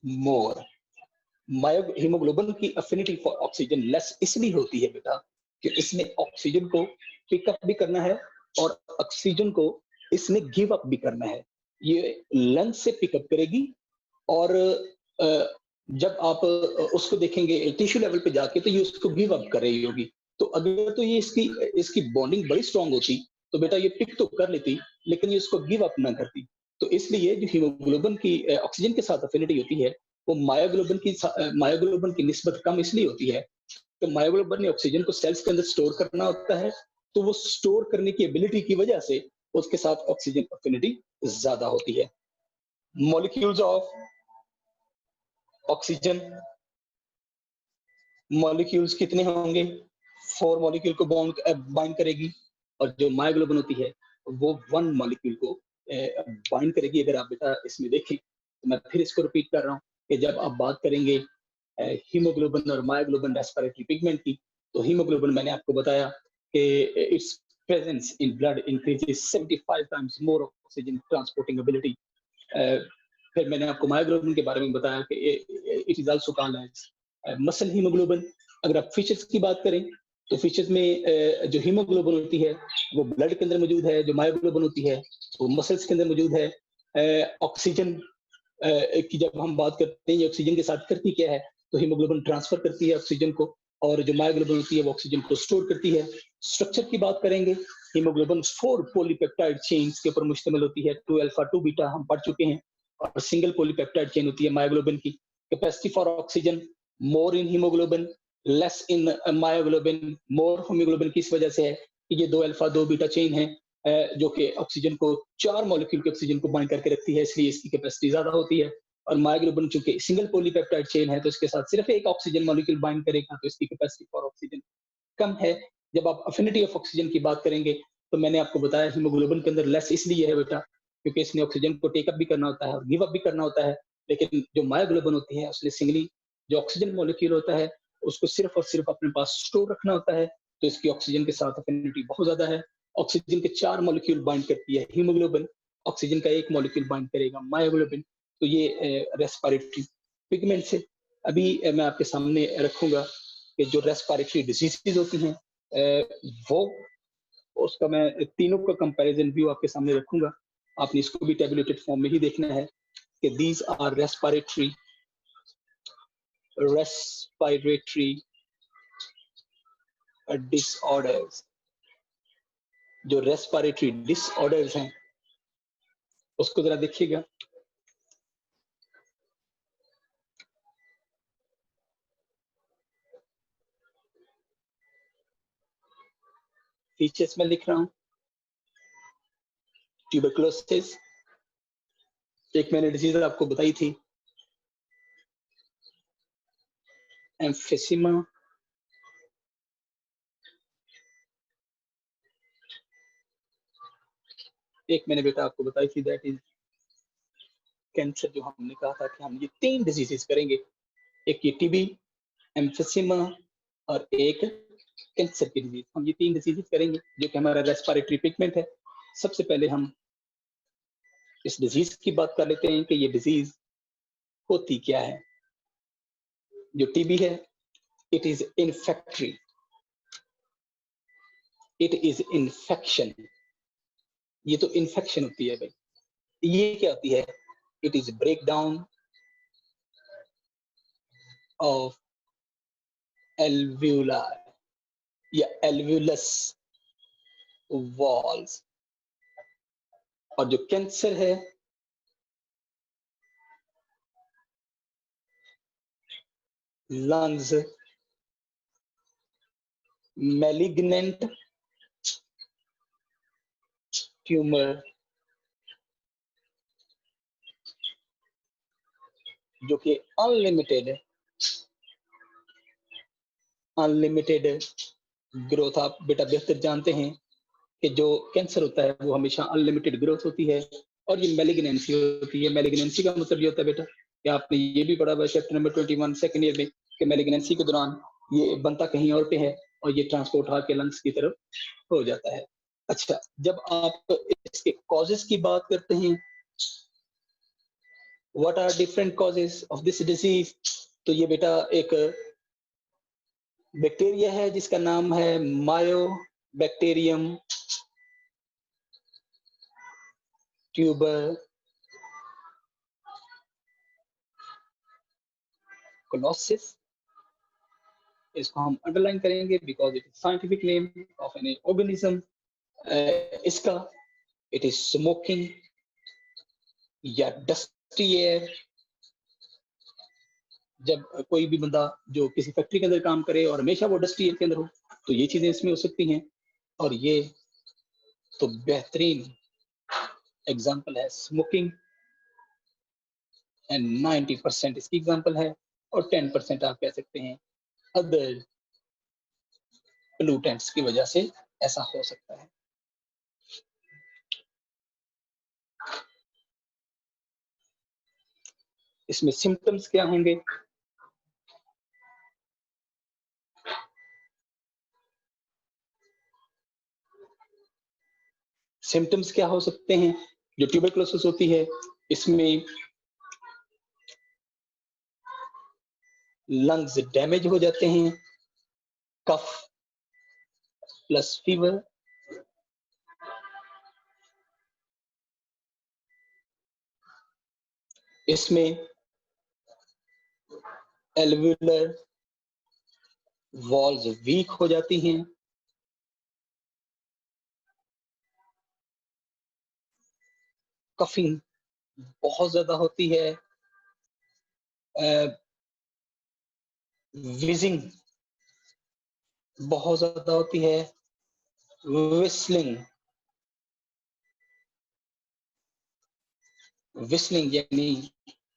more. Haemoglobin की अफिनिटी फॉर ऑक्सीजन लेस इसलिए होती है बेटा कि इसने ऑक्सीजन को पिकअप भी करना है और ऑक्सीजन को इसने गिव अप भी करना है। ये लंग से पिकअप करेगी और जब आप उसको देखेंगे टिश्यू लेवल पे जाके तो ये उसको गिव अप कर रही होगी। तो अगर तो ये इसकी बॉन्डिंग बड़ी स्ट्रांग होती तो बेटा ये पिक तो कर लेती, लेकिन ये उसको गिव अप ना करती। तो इसलिए जो हीमोग्लोबिन की ऑक्सीजन के साथ अफिनिटी होती है वो मायोग्लोबिन की निस्बत कम इसलिए होती है कि मायोग्लोबिन ने ऑक्सीजन को सेल्स के अंदर स्टोर करना होता है, तो वो स्टोर करने की एबिलिटी की वजह से उसके साथ ऑक्सीजन अफिनिटी ज्यादा होती है। मॉलिक्यूल्स ऑफ ऑक्सीजन, मॉलिक्यूल्स कितने होंगे? 4 मॉलिक्यूल को बाइंड करेगी, और जो मायोग्लोबिन होती है वो 1 मॉलिक्यूल को बाइंड करेगी। अगर आप बेटा इसमें देखें तो मैं फिर इसको रिपीट कर रहा हूँ कि जब आप बात करेंगे हीमोग्लोबिन और मायोग्लोबिन रेस्पिरेटरी पिगमेंट की, तो हीमोग्लोबिन मैंने आपको बताया कि its presence in blood increases 75 times more oxygen transporting ability. फिर मैंने आपको मायोग्लोबिन के बारे में बताया कि it is also called as muscle haemoglobin. अगर आप फीचर्स की बात करें तो फीचर्स में जो हीमोग्लोबिन होती है वो ब्लड के अंदर मौजूद है, जो मायोग्लोबिन होती है वो मसल्स के अंदर मौजूद है। ऑक्सीजन की जब हम बात करते हैं ऑक्सीजन के साथ करती क्या है, तो हीमोग्लोबिन ट्रांसफर करती है ऑक्सीजन को, और जो मायोग्लोबिन होती है वो ऑक्सीजन को स्टोर करती है। स्ट्रक्चर की बात करेंगे, हीमोग्लोबिन 4 पॉलीपेप्टाइड चेन्स के ऊपर मुश्तमिल होती है, 2 अल्फा 2 बीटा हम पढ़ चुके हैं, और सिंगल पॉलीपेप्टाइड चेन होती है मायोग्लोबिन की। Capacity for oxygen more in haemoglobin less in myoglobin. More haemoglobin किस वजह से है कि ये 2 अल्फा 2 बीटा चेन है जो कि ऑक्सीजन को 4 मॉलिक्यूल के ऑक्सीजन को बाइंड करके रखती है, इसलिए इसकी कैपेसिटी ज्यादा होती है। और मायोग्लोबिन चूंकि सिंगल पॉलीपेप्टाइड चेन है तो इसके साथ सिर्फ एक ऑक्सीजन मॉलिक्यूल बाइंड करेगा, तो इसकी कैपेसिटी फॉर ऑक्सीजन कम है। जब आप अफिनिटी ऑफ ऑक्सीजन की बात करेंगे तो मैंने आपको बताया हीमोग्लोबिन के अंदर लेस इसलिए है बेटा क्योंकि इसने ऑक्सीजन को टेकअप भी करना होता है और गिव अप भी करना होता है, लेकिन जो मायोग्लोबिन होती है उसने सिंगली जो ऑक्सीजन मॉलिक्यूल होता है उसको सिर्फ और सिर्फ अपने पास स्टोर रखना होता है, तो इसकी ऑक्सीजन के साथ अफिनिटी बहुत ज्यादा है। ऑक्सीजन के 4 मॉलिक्यूल बाइंड करती है हीमोग्लोबिन, ऑक्सीजन का 1 मॉलिक्यूल बाइंड करेगा मायोग्लोबिन। तो ये रेस्पिरेटरी पिगमेंट से अभी मैं आपके सामने रखूंगा कि जो रेस्पिरेटरी डिजीजेज होती हैं वो उसका मैं तीनों का कंपैरिजन व्यू आपके सामने रखूंगा। आपने इसको भी टेबुलेटेड फॉर्म में ही देखना है कि दीज आर रेस्पिरेटरी डिसऑर्डर्स। जो रेस्पिरेटरी डिसऑर्डर्स हैं उसको जरा देखिएगा। फीचर्स में लिख रहा हूं, ट्यूबरकुलोसिस एक मैंने डिजीज आपको बताई थी, एम्फिसिमा, एक मैंने बेटा आपको बताई थी दैट इज कैंसर। जो हमने कहा था कि हम ये 3 डिजीजेस करेंगे, एक ये टीबी, एम्फिसिमा और एक कैंसर की डिजीज। हम ये 3 डिजीजेस करेंगे जो कि हमारा रेस्पिरेटरी पिगमेंट है। सबसे पहले हम इस डिजीज की बात कर लेते हैं कि ये डिजीज होती क्या है। जो टीबी है it is infectory, it is infection. ये तो इन्फेक्शन होती है भाई। ये क्या होती है? It is break down of alveolar या एल्व्यूलस वॉल्स। और जो कैंसर है लंग्स मैलिग्नेंट ट्यूमर जो कि अनलिमिटेड ग्रोथ। आप बेटा बेहतर जानते हैं कि जो कैंसर होता है वो हमेशा अनलिमिटेड ग्रोथ होती है, और ये मैलिग्नेंसी होती है। मैलिग्नेंसी का मतलब ये होता है बेटा कि आपने ये भी पढ़ा हुआ चैप्टर नंबर 21 सेकंड ईयर में कि मैलिग्नेंसी के दौरान ये बनता कहीं और पे है और ये ट्रांसपोर्ट होकर लंग्स की तरफ हो जाता है। अच्छा, जब आप इसके कॉजेस की बात करते हैं, what are different causes of this disease, तो ये बेटा एक बैक्टीरिया है जिसका नाम है मायोबैक्टीरियम ट्यूबरकुलोसिस। इसको हम अंडरलाइन करेंगे because it is scientific name of an organism. इसका इट इज स्मोकिंग, या डस्टी एयर, जब कोई भी बंदा जो किसी फैक्ट्री के अंदर काम करे और हमेशा वो डस्टी एयर के अंदर हो, तो ये चीजें इसमें हो सकती हैं। और ये तो बेहतरीन एग्जांपल है स्मोकिंग, एंड 90% इसकी एग्जांपल है, और 10% आप कह सकते हैं अदर पोल्यूटेंट्स की वजह से ऐसा हो सकता है। इसमें सिम्टम्स क्या होंगे? सिम्टम्स क्या हो सकते हैं? जो ट्यूबरकुलोसिस होती है इसमें लंग्स डैमेज हो जाते हैं, कफ प्लस फीवर, इसमें एल्वियुलर वॉल्स वीक हो जाती हैं, कफिंग बहुत ज्यादा होती है, विजिंग बहुत ज्यादा होती है, विस्लिंग यानी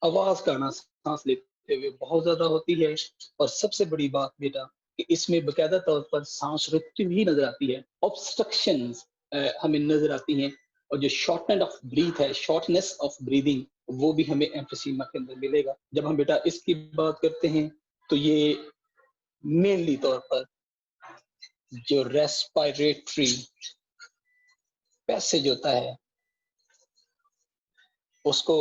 आवाज का आना सांस लेते हुए बहुत ज्यादा होती है। और सबसे बड़ी बात बेटा कि इसमें बकायदा तौर पर सांस रुकती हुई नजर आती है, ऑब्स्ट्रक्शन हमें नजर आती हैं, और जो शॉर्टनेस ऑफ ब्रीदिंग वो भी हमें एम्फीसीमा के अंदर मिलेगा। जब हम बेटा इसकी बात करते हैं तो ये मेनली तौर पर जो रेस्पिरेटरी पैसेज होता है उसको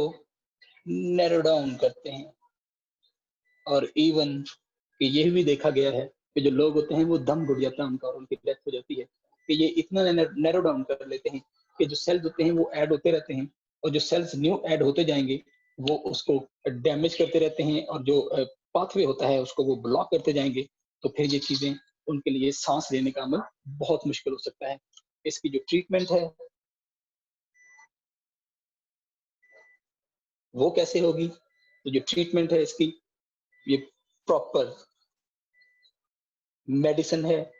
नैरो डाउन करते हैं। और इवन कि ये भी देखा गया है कि जो लोग होते हैं वो दम घुट जाता है उनका और उनकी डेथ हो जाती है, कि ये इतना नैरो डाउन कर लेते हैं कि जो सेल्स होते हैं वो ऐड होते रहते हैं, और जो सेल्स न्यू ऐड होते जाएंगे वो उसको डैमेज करते रहते हैं, और जो पाथवे होता है उसको वो ब्लॉक करते जाएंगे। तो फिर ये चीजें उनके लिए सांस लेने का अमल बहुत मुश्किल हो सकता है। इसकी जो ट्रीटमेंट है वो कैसे होगी? तो जो ट्रीटमेंट है इसकी, ये प्रॉपर मेडिसिन है।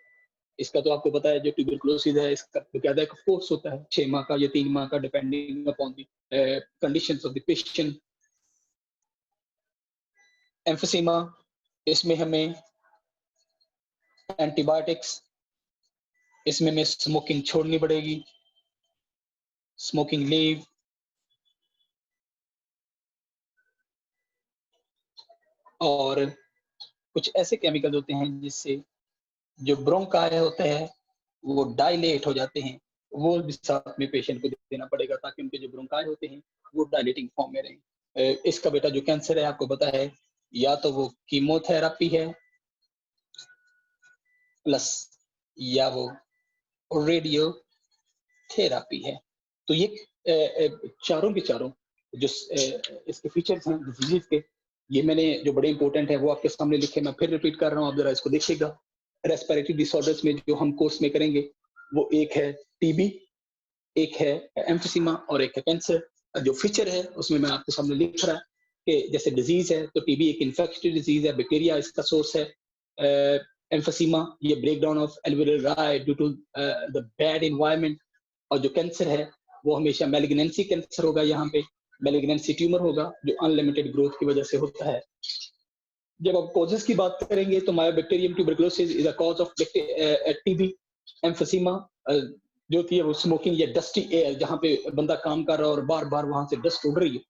इसका तो आपको पता है जो ट्यूबरकुलोसिस है इसका बकायदा एक कोर्स होता है 6 माह का या 3 माह का, depending upon the conditions of the patient. Emphysema, इसमें हमें एंटीबायोटिक्स, इसमें हमें स्मोकिंग छोड़नी पड़ेगी, स्मोकिंग लीव, और कुछ ऐसे केमिकल होते हैं जिससे जो ब्रोंकाई होते हैं वो डायलेट हो जाते हैं, वो भी साथ में पेशेंट को देना पड़ेगा ताकि उनके जो ब्रोंकाई होते हैं वो डायलेटिंग फॉर्म में रहें। इसका बेटा जो कैंसर है आपको पता है, या तो वो कीमोथेरापी है प्लस, या वो रेडियो थेरापी है। तो ये चारों के चारों जो इसके फीचर्स हैं डिजीज के, ये मैंने जो बड़े इंपॉर्टेंट है वो आपके सामने लिखे, मैं फिर रिपीट कर रहा हूँ, आप जरा इसको देखिएगा। रेस्पिरेटरी डिसऑर्डर्स में जो हम कोर्स में करेंगे वो एक है टीबी, एक है एम्फीसीमा और एक है कैंसर। जो फीचर है उसमें मैं आपके सामने लिख रहा है कि जैसे डिजीज है तो टीबी एक इन्फेक्टिव डिजीज है, बैक्टीरिया इसका सोर्स है। एम्फीसीमा ये break down of alveoli due to the bad environment, और जो कैंसर है वो हमेशा मैलिग्नेंसी कैंसर होगा, यहाँ पे मैलिग्नेंसी ट्यूमर होगा जो अनलिमिटेड ग्रोथ की वजह से होता है। जब आप कॉजेस की बात करेंगे तो Mycobacterium tuberculosis is a cause of TB. Emphysema जो थी वो स्मोकिंग या डस्टी एयर, जहाँ पे बंदा काम कर रहा है और बार बार वहां से डस्ट उड़ रही है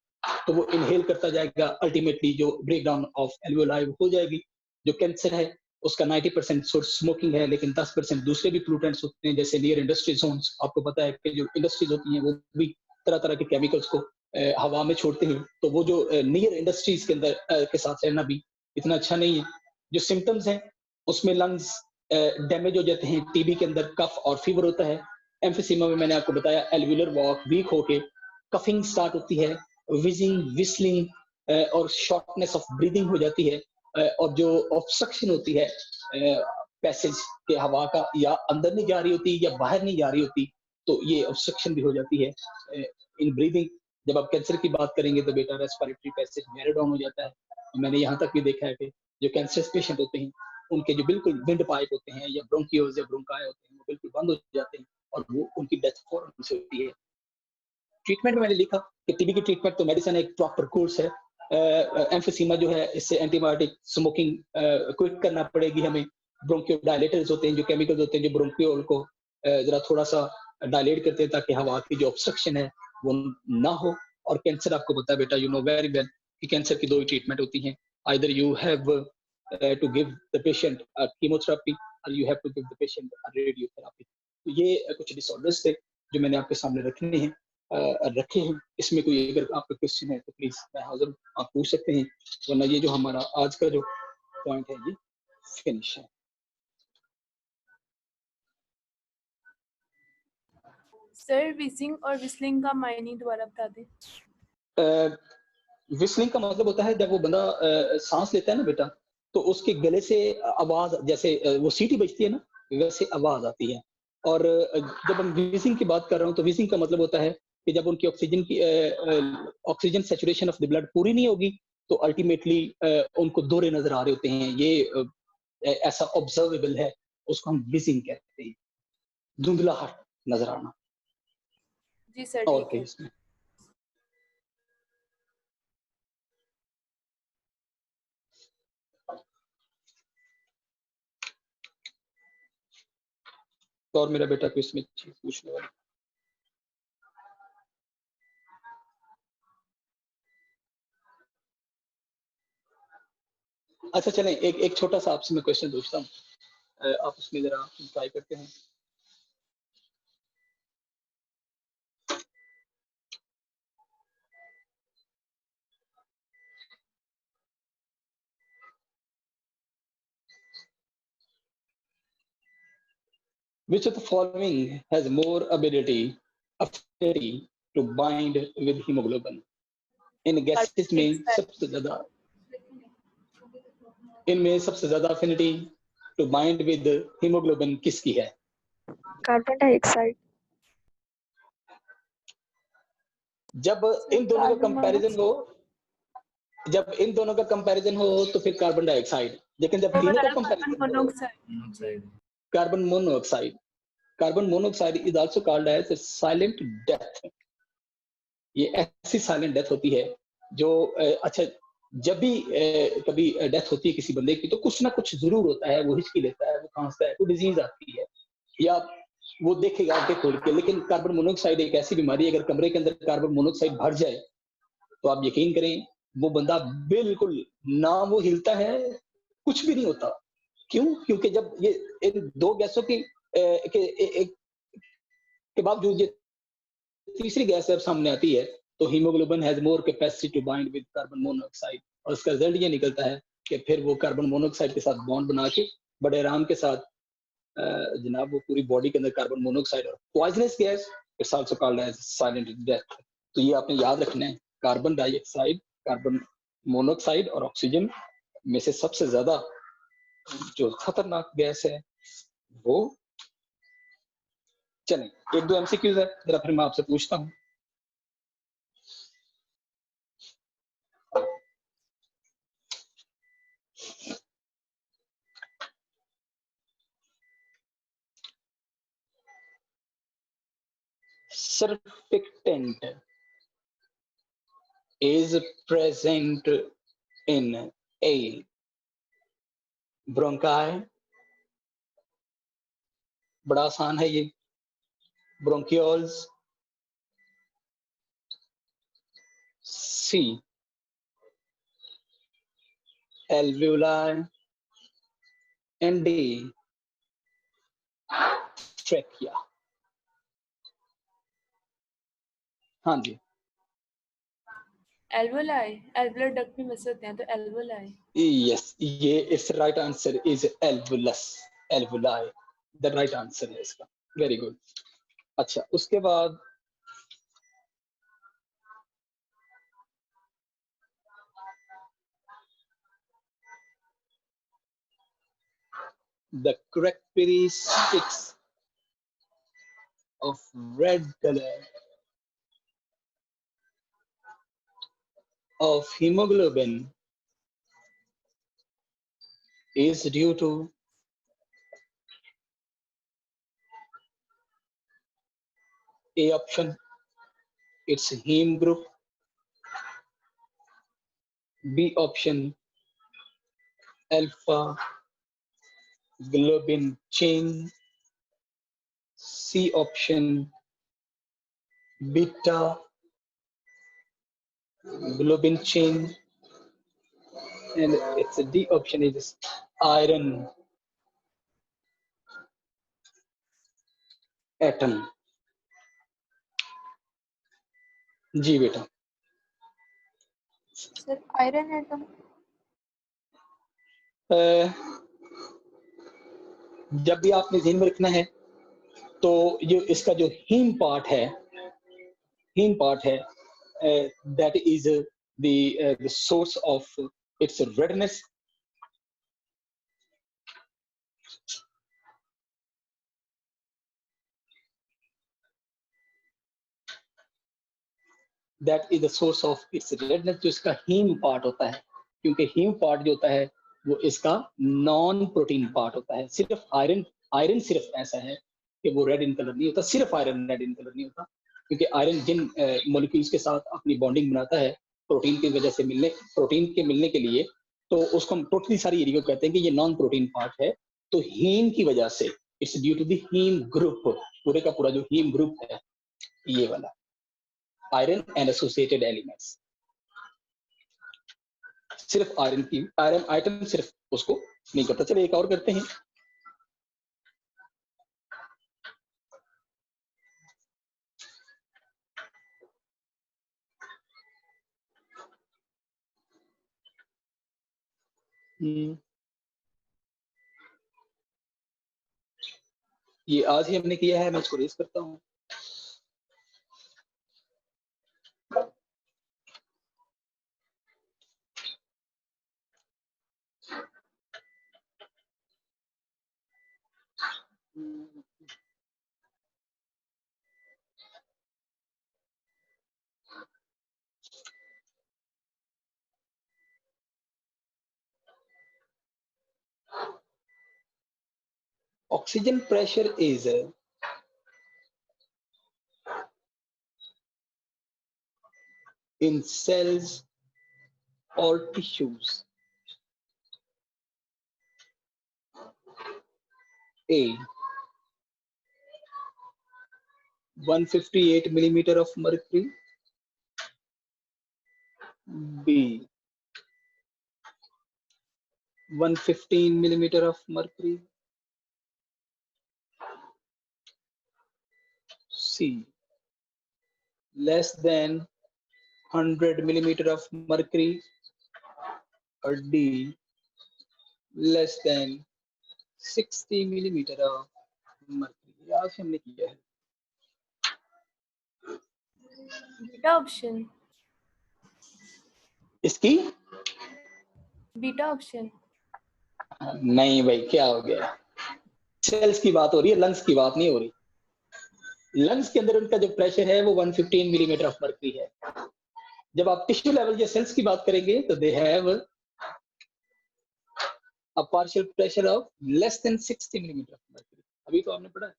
तो वो इनहेल करता जाएगा, अल्टीमेटली जो ब्रेक डाउन ऑफ एल्वियोलाई हो जाएगी। जो कैंसर है उसका 90% सोर्स स्मोकिंग है, लेकिन 10% दूसरे भी पोल्यूटेंट्स होते हैं जैसे नियर इंडस्ट्री जोन्स। आपको पता है कि जो इंडस्ट्रीज होती हैं वो भी तरह तरह के केमिकल्स को हवा में छोड़ते हैं, तो वो जो नियर इंडस्ट्रीज के अंदर के साथ रहना भी इतना अच्छा नहीं है। जो सिम्टम्स हैं उसमें लंग्स डैमेज हो जाते हैं, टीबी के अंदर कफ और फीवर होता है। एम्फीसीमा में मैंने आपको बताया एल्वियुलर वॉक वीक होके कफिंग स्टार्ट होती है, विजिंग विस्लिंग और शॉर्टनेस ऑफ ब्रीदिंग हो जाती है, और जो ऑब्स्ट्रक्शन होती है पैसेज के हवा का, या अंदर नहीं जा रही होती या बाहर नहीं जा रही होती, तो ये ऑब्स्ट्रक्शन भी हो जाती है इन ब्रीदिंग। जब आप कैंसर की बात करेंगे तो बेटा रेस्पिरेटरी पैसेज नैरो डाउन हो जाता है। तो मैंने यहाँ तक भी देखा है कि जो कैंसर पेशेंट होते हैं उनके जो बिल्कुल विंड पाइप होते हैं या ब्रोंकियोल्स या ब्रोंकाई होते हैं वो बिल्कुल बंद हो जाते हैं और वो उनकी डेथ फौरन से होती है। ट्रीटमेंट में मैंने लिखा कि टीबी की ट्रीटमेंट तो मेडिसिन एक प्रॉपर कोर्स है। एम्फीसीमा जो है इससे एंटीबायोटिक स्मोकिंग क्विट करना पड़ेगी हमें। ब्रोंकियोडायलेटर्स होते हैं जो केमिकल्स होते हैं जो ब्रोंकियोल को जरा थोड़ा सा डायलेट करते हैं ताकि हवा की जो ऑब्स्ट्रक्शन है वो ना हो। और कैंसर आपको पता है बेटा, यू नो वेरी वेल कि कैंसर की दो ही ट्रीटमेंट होती हैं, either you have to give the patient chemotherapy और you have to give the patient radiotherapy. तो ये कुछ डिसऑर्डर्स थे जो मैंने आपके सामने रखने हैं रखे हैं। इसमें कोई अगर आपका क्वेश्चन है तो प्लीज मैं हाजिर, आप पूछ सकते हैं, वरना ये जो हमारा आज का जो पॉइंट है ये फिनिश है। सर विजिंग और विस्लिंग का मायने दोबारा बता दें। विस्लिंग का मतलब होता है जब वो बंदा सांस लेता है ना बेटा, तो उसके गले से आवाज जैसे वो सीटी बजती है ना, वैसे आवाज आती है। और जब हम विजिंग की बात कर रहे हो तो विजिंग का मतलब होता है कि जब उनकी oxygen saturation of the blood पूरी नहीं होगी तो अल्टीमेटली उनको दौरे नजर आ रहे होते हैं। ये ऐसा ऑब्जर्वेबल है, उसको हम विजिंग कहते हैं, धुंधलाहट नजर आना। जी सर और ठीक है। इसमें तो और मेरा बेटा को इसमें चीज पूछने वाला। अच्छा चलें, एक छोटा सा आपसे मैं क्वेश्चन पूछता हूँ, आप उसमें जरा ट्राई करते हैं। Which of the following has more affinity to bind with hemoglobin? इन गैसेस में सबसे ज्यादा, इनमें सबसे ज्यादा affinity to bind with haemoglobin किसकी है? Carbon dioxide. जब इन दोनों का कंपैरिजन हो, जब इन दोनों का कंपैरिजन हो तो फिर कार्बन डाइऑक्साइड, लेकिन जब तीनों का कंपैरिजन हो carbon monoxide. Carbon monoxide is also called as silent death. ये ऐसी साइलेंट डेथ होती है जो अच्छा, जब भी कभी डेथ होती है किसी बंदे की तो कुछ ना कुछ जरूर होता है, वो हिचकी लेता है, वो खांसता है, कोई डिजीज आती है या वो देखेगा आगे खोल के। लेकिन कार्बन मोनोऑक्साइड एक ऐसी बीमारी है, अगर कमरे के अंदर कार्बन मोनोऑक्साइड भर जाए तो आप यकीन करें वो बंदा बिल्कुल ना वो हिलता है, कुछ भी नहीं होता। क्यों? क्योंकि जब ये इन दो गैसों की के बावजूद ये तीसरी गैस जब सामने आती है तो haemoglobin has more capacity to bind with carbon monoxide, और उसका रिजल्ट ये निकलता है कि फिर वो कार्बन मोनोऑक्साइड के साथ बॉन्ड बना के बड़े आराम के साथ जनाब वो पूरी बॉडी के अंदर कार्बन मोनोऑक्साइड और poisonous gas, it's also called as silent death. तो ये आपने याद रखना है, कार्बन डाइऑक्साइड, कार्बन मोनोऑक्साइड और ऑक्सीजन में से सबसे ज्यादा जो खतरनाक गैस है वो। चलें, एक दो एमसीक्यूज है, जरा फिर मैं आपसे पूछता हूँ। Surfactant is present in A. Bronchi, बड़ा आसान है ये, bronchioles, C. alveoli, and D. trachea। हाँ जी, एल्वोलाई, एल्वुलर डक्ट में बसे होते हैं तो एल्वोलाई। यस, ये is right answer is alveolus, alveoli the right answer है इसका। Very good. अच्छा, उसके बाद the characteristics of red color of hemoglobin is due to A option, it's heme group. B option, alpha globin chain. C option, beta globin chain. And it's a D option is iron atom. जी बेटा. Sir iron atom. जब भी आपने ध्यान में रखना है तो ये इसका जो हीम पार्ट है that is the source of its redness. That is the source of its redness. जो इसका हीम पार्ट होता है, क्योंकि हीम पार्ट जो होता है वो इसका नॉन प्रोटीन पार्ट होता है. सिर्फ आयरन सिर्फ ऐसा है कि वो रेड इन कलर नहीं होता. सिर्फ आयरन रेड इन कलर नहीं होता, क्योंकि आयरन जिन मॉलिक्यूल्स के साथ अपनी बॉन्डिंग बनाता है प्रोटीन की वजह से प्रोटीन के मिलने के लिए, तो उसको हम टोटली सारी एरिया को कहते हैं कि ये नॉन प्रोटीन पार्ट है. तो हीम की वजह से it's due to the haem group. पूरे का पूरा जो हीम ग्रुप है ये वाला आयरन एंड एसोसिएटेड एलिमेंट्स. सिर्फ आयरन आइटम सिर्फ उसको नहीं करता. चलिए एक और करते हैं. ये आज ही हमने किया है, मैं इसको रेज करता हूँ. Oxygen pressure is in cells or tissues. A, 158 millimeter of mercury. B, 115 millimeter of mercury. C, less than 100 millimeter of mercury. Or D, less than 60 millimeter of mercury. आज हमने किया है. Beta option. इसकी beta option. नहीं भाई, क्या हो गया. सेल्स की बात हो रही है, लंग्स की बात नहीं हो रही. लंग्स के अंदर उनका जो प्रेशर है वो 115 मिलीमीटर ऑफ मर्क्यूरी है. जब आप टिश्यू लेवल या सेल्स की बात करेंगे तो they have a partial pressure of less than 60 millimetre of mercury. अभी तो आपने पढ़ा है,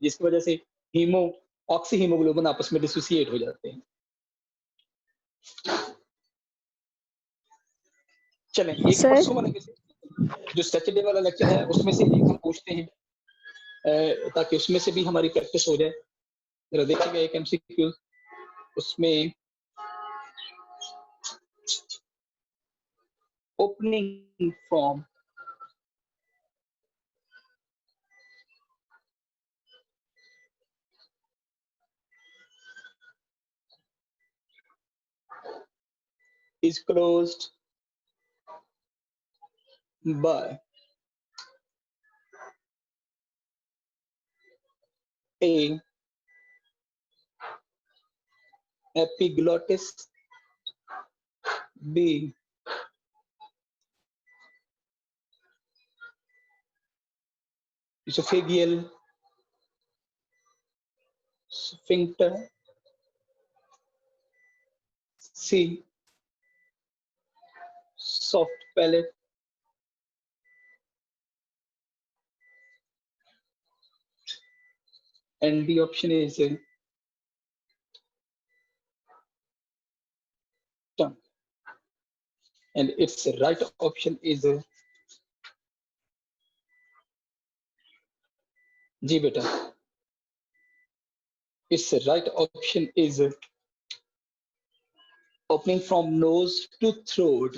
जिसकी वजह से ऑक्सी हीमोग्लोबिन आपस में डिसोसिएट हो जाते हैं. चलें एक परसों वाले जो सैटरडे वाला लेक्चर है उसमें से एक हम पूछते हैं, ताकि उसमें से भी हमारी प्रैक्टिस हो जाए. जरा देखिएगा एक एमसीक्यू, उसमें opening from is closed by A, epiglottis, B, esophageal sphincter, C, soft palate. And the option is tongue. And its right option is जी बेटा, its right option is opening from nose to throat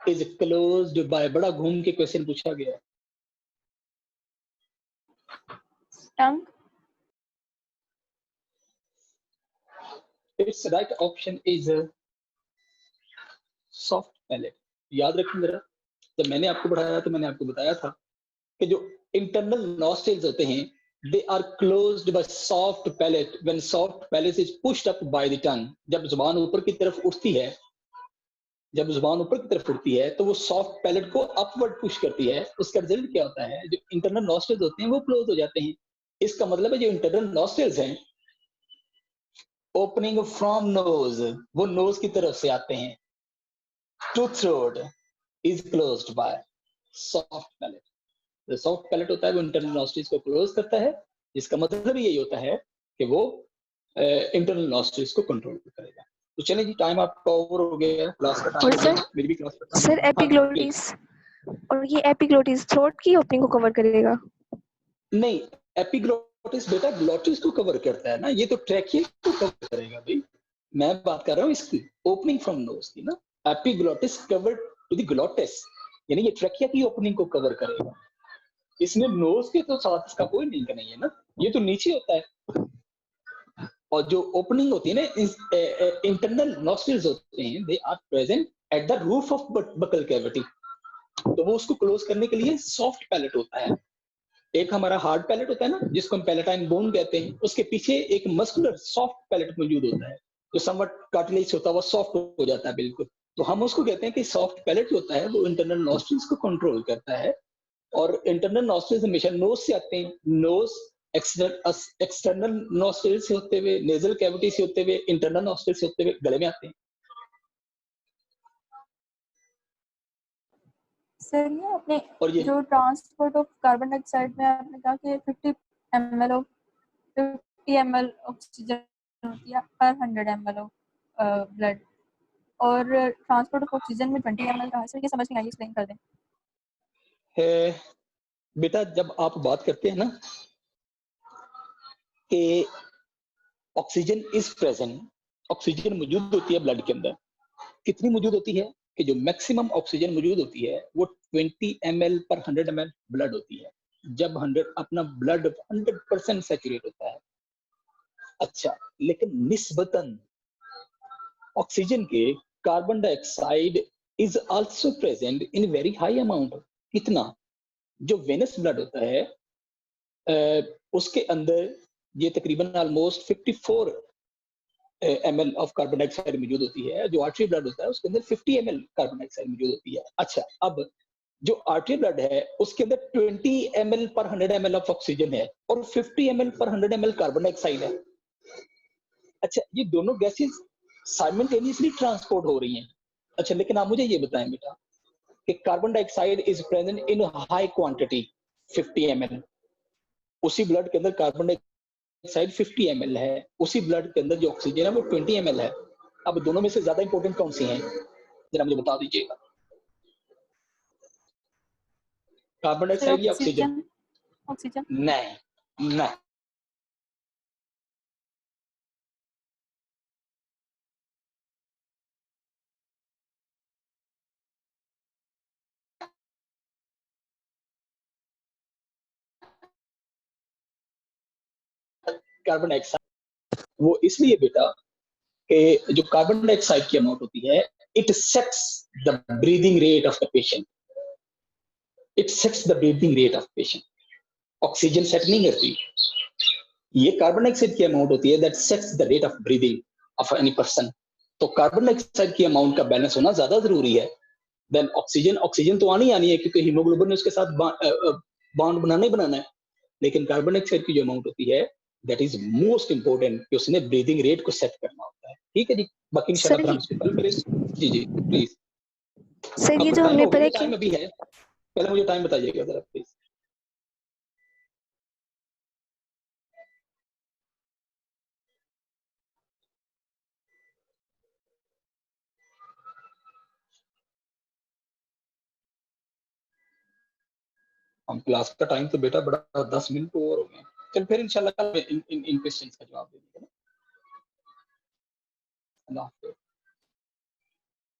is closed by. बड़ा घूम के question पूछा गया. Tongue. Its right option is soft palate. याद रखें जरा, जब मैंने आपको पढ़ाया तो मैंने आपको बताया था कि जो इंटरनल नॉस्ट्रिल्स होते हैं they are closed by soft palate when soft palate is pushed up by the tongue. जब जुबान ऊपर की तरफ उठती है, जब जुबान ऊपर की तरफ उठती है तो वो सॉफ्ट पैलेट को अपवर्ड पुश करती है. उसका रिजल्ट क्या होता है, जो इंटरनल नॉस्ट्रिल्स होते हैं वो क्लोज हो जाते हैं. इसका मतलब है जो इंटरनल नॉस्ट्रिल्स हैं ओपनिंग फ्रॉम नोज, वो नोज की तरफ से आते हैं, to throat is closed by soft palate. जो सॉफ्ट पैलेट होता है वो इंटरनल नॉस्ट्रिल्स को क्लोज करता है, जिसका मतलब यही होता है कि वो इंटरनल नॉस्ट्रिल्स को कंट्रोल करेगा. तो चलिए जी, टाइम आपका ओवर हो गया, क्लास का टाइम हो गया, मेरी भी क्लास खत्म. सर एपिग्लोटिस, और ये एपिग्लोटिस थ्रोट की ओपनिंग को कवर करेगा? नहीं, एपिग्लोटिस बेटा ग्लोटिस को कवर करता है ना, ये तो ट्रैकिया को कवर करेगा भाई. मैं बात कर रहा हूँ इसकी ओपनिंग फ्रॉम नोज की ना. Epiglottis cover to the glottis, यानी ये ट्रैकिया की ओपनिंग को कवर करेगा. इसमें नोज के तो साथ इसका कोई लिंक नहीं है ना, ये तो नीचे होता है. और जो ओपनिंग होती है ना, इंटरनल नॉस्ट्रिल्स होते हैं, they are present at the roof of buccal cavity. तो वो उसको क्लोज करने के लिए सॉफ्ट पैलेट होता है. एक हमारा हार्ड पैलेट होता है ना, जिसको हम पैलेटाइन बोन कहते हैं, उसके पीछे एक मस्कुलर सॉफ्ट पैलेट मौजूद होता है, जो समवट कार्टिलेज होता है, वो सॉफ्ट हो जाता है बिल्कुल. तो हम उसको कहते हैं कि सॉफ्ट पैलेट होता है वो इंटरनल नॉस्ट्रिल्स को कंट्रोल करता है. और इंटरनल नॉस्ट्रिल्स हमेशा नोज से आते हैं. नोज एक्सटर्नल नॉस्ट्रिल से होते हुए, नेजल कैविटी से होते हुए, इंटरनल नॉस्ट्रिल से होते हुए गले में आते हैं. सर ये आपने और ये जो ट्रांसपोर्ट ऑफ कार्बन डाइऑक्साइड में आपने कहा कि 50 ml ऑफ 50 ml ऑक्सीजन होती है पर 100 ml ऑफ ब्लड, और ट्रांसपोर्ट ऑफ ऑक्सीजन में 20 ml कहाँ से, ये समझ नहीं आई, एक्सप्लेन कर दें. बेटा जब आप बात करते हैं ना कि ऑक्सीजन इज प्रेजेंट, ऑक्सीजन मौजूद होती है ब्लड के अंदर. कितनी मौजूद होती है कि जो मैक्सिमम ऑक्सीजन मौजूद होती है वो 20 ml पर 100 ml ब्लड होती है, जब 100 अपना ब्लड 100% सैचुरेट होता है. अच्छा, लेकिन निस्बतन ऑक्सीजन के carbon dioxide is also present in very high amount. कितना, जो वेनस ब्लड होता है उसके अंदर ये तकरीबन almost 54 ml of carbon dioxide मौजूद होती है. जो आर्टरी ब्लड होता है उसके अंदर 50 ml कार्बन डाइऑक्साइड मौजूद होती है. अच्छा, अब जो आर्टरी ब्लड है उसके अंदर 20 ml पर 100 ml ऑफ ऑक्सीजन है और 50 ml पर 100 ml कार्बन डाइऑक्साइड है. अच्छा, ये दोनों गैसेस साइमल्टेनियसली ट्रांसपोर्ट हो रही हैं. अच्छा, लेकिन आप मुझे ये बताएं बेटा कि carbon dioxide is present in high quantity 50 ml. उसी ब्लड के अंदर कार्बन डाइऑक्साइड 50 ml है, उसी ब्लड के अंदर जो ऑक्सीजन है वो 20 ml है. अब दोनों में से ज्यादा इंपॉर्टेंट कौन सी है, जरा मुझे बता दीजिएगा. कार्बन डाइऑक्साइड या ऑक्सीजन? ऑक्सीजन. नहीं नहीं, कार्बन डाइऑक्साइड वो इसलिए बेटा कि जो कार्बन डाइऑक्साइड की अमाउंट होती है it sets the breathing rate of the patient. It sets the breathing rate of patient. Oxygen set नहीं करती, ये कार्बन डाइऑक्साइड की अमाउंट होती है that sets the rate of breathing of any person. तो कार्बन डाइऑक्साइड की amount का balance होना ज्यादा जरूरी है देन ऑक्सीजन. ऑक्सीजन तो आनी है क्योंकि हीमोग्लोबिन ने उसके साथ बॉन्ड बनाना है, लेकिन कार्बन डाइऑक्साइड की जो अमाउंट होती है दैट इज मोस्ट इंपोर्टेंट कि उसने ब्रीदिंग रेट को सेट करना होता है. ठीक है जी, बाकी इंशाल्लाह हम इसको कल करेंगे. जी जी प्लीज. सर ये अब जो टाइम हमने हो गया, पहले टाइम अभी है, पहले मुझे टाइम बताइएगा जरा प्लीज। हम क्लास का टाइम तो बेटा बड़ा 10 मिनट और हो गए। चल फिर इंशाल्लाह कल इन क्वेश्चंस का जवाब दे देंगे ना। अल्लाह हाफ़िज़।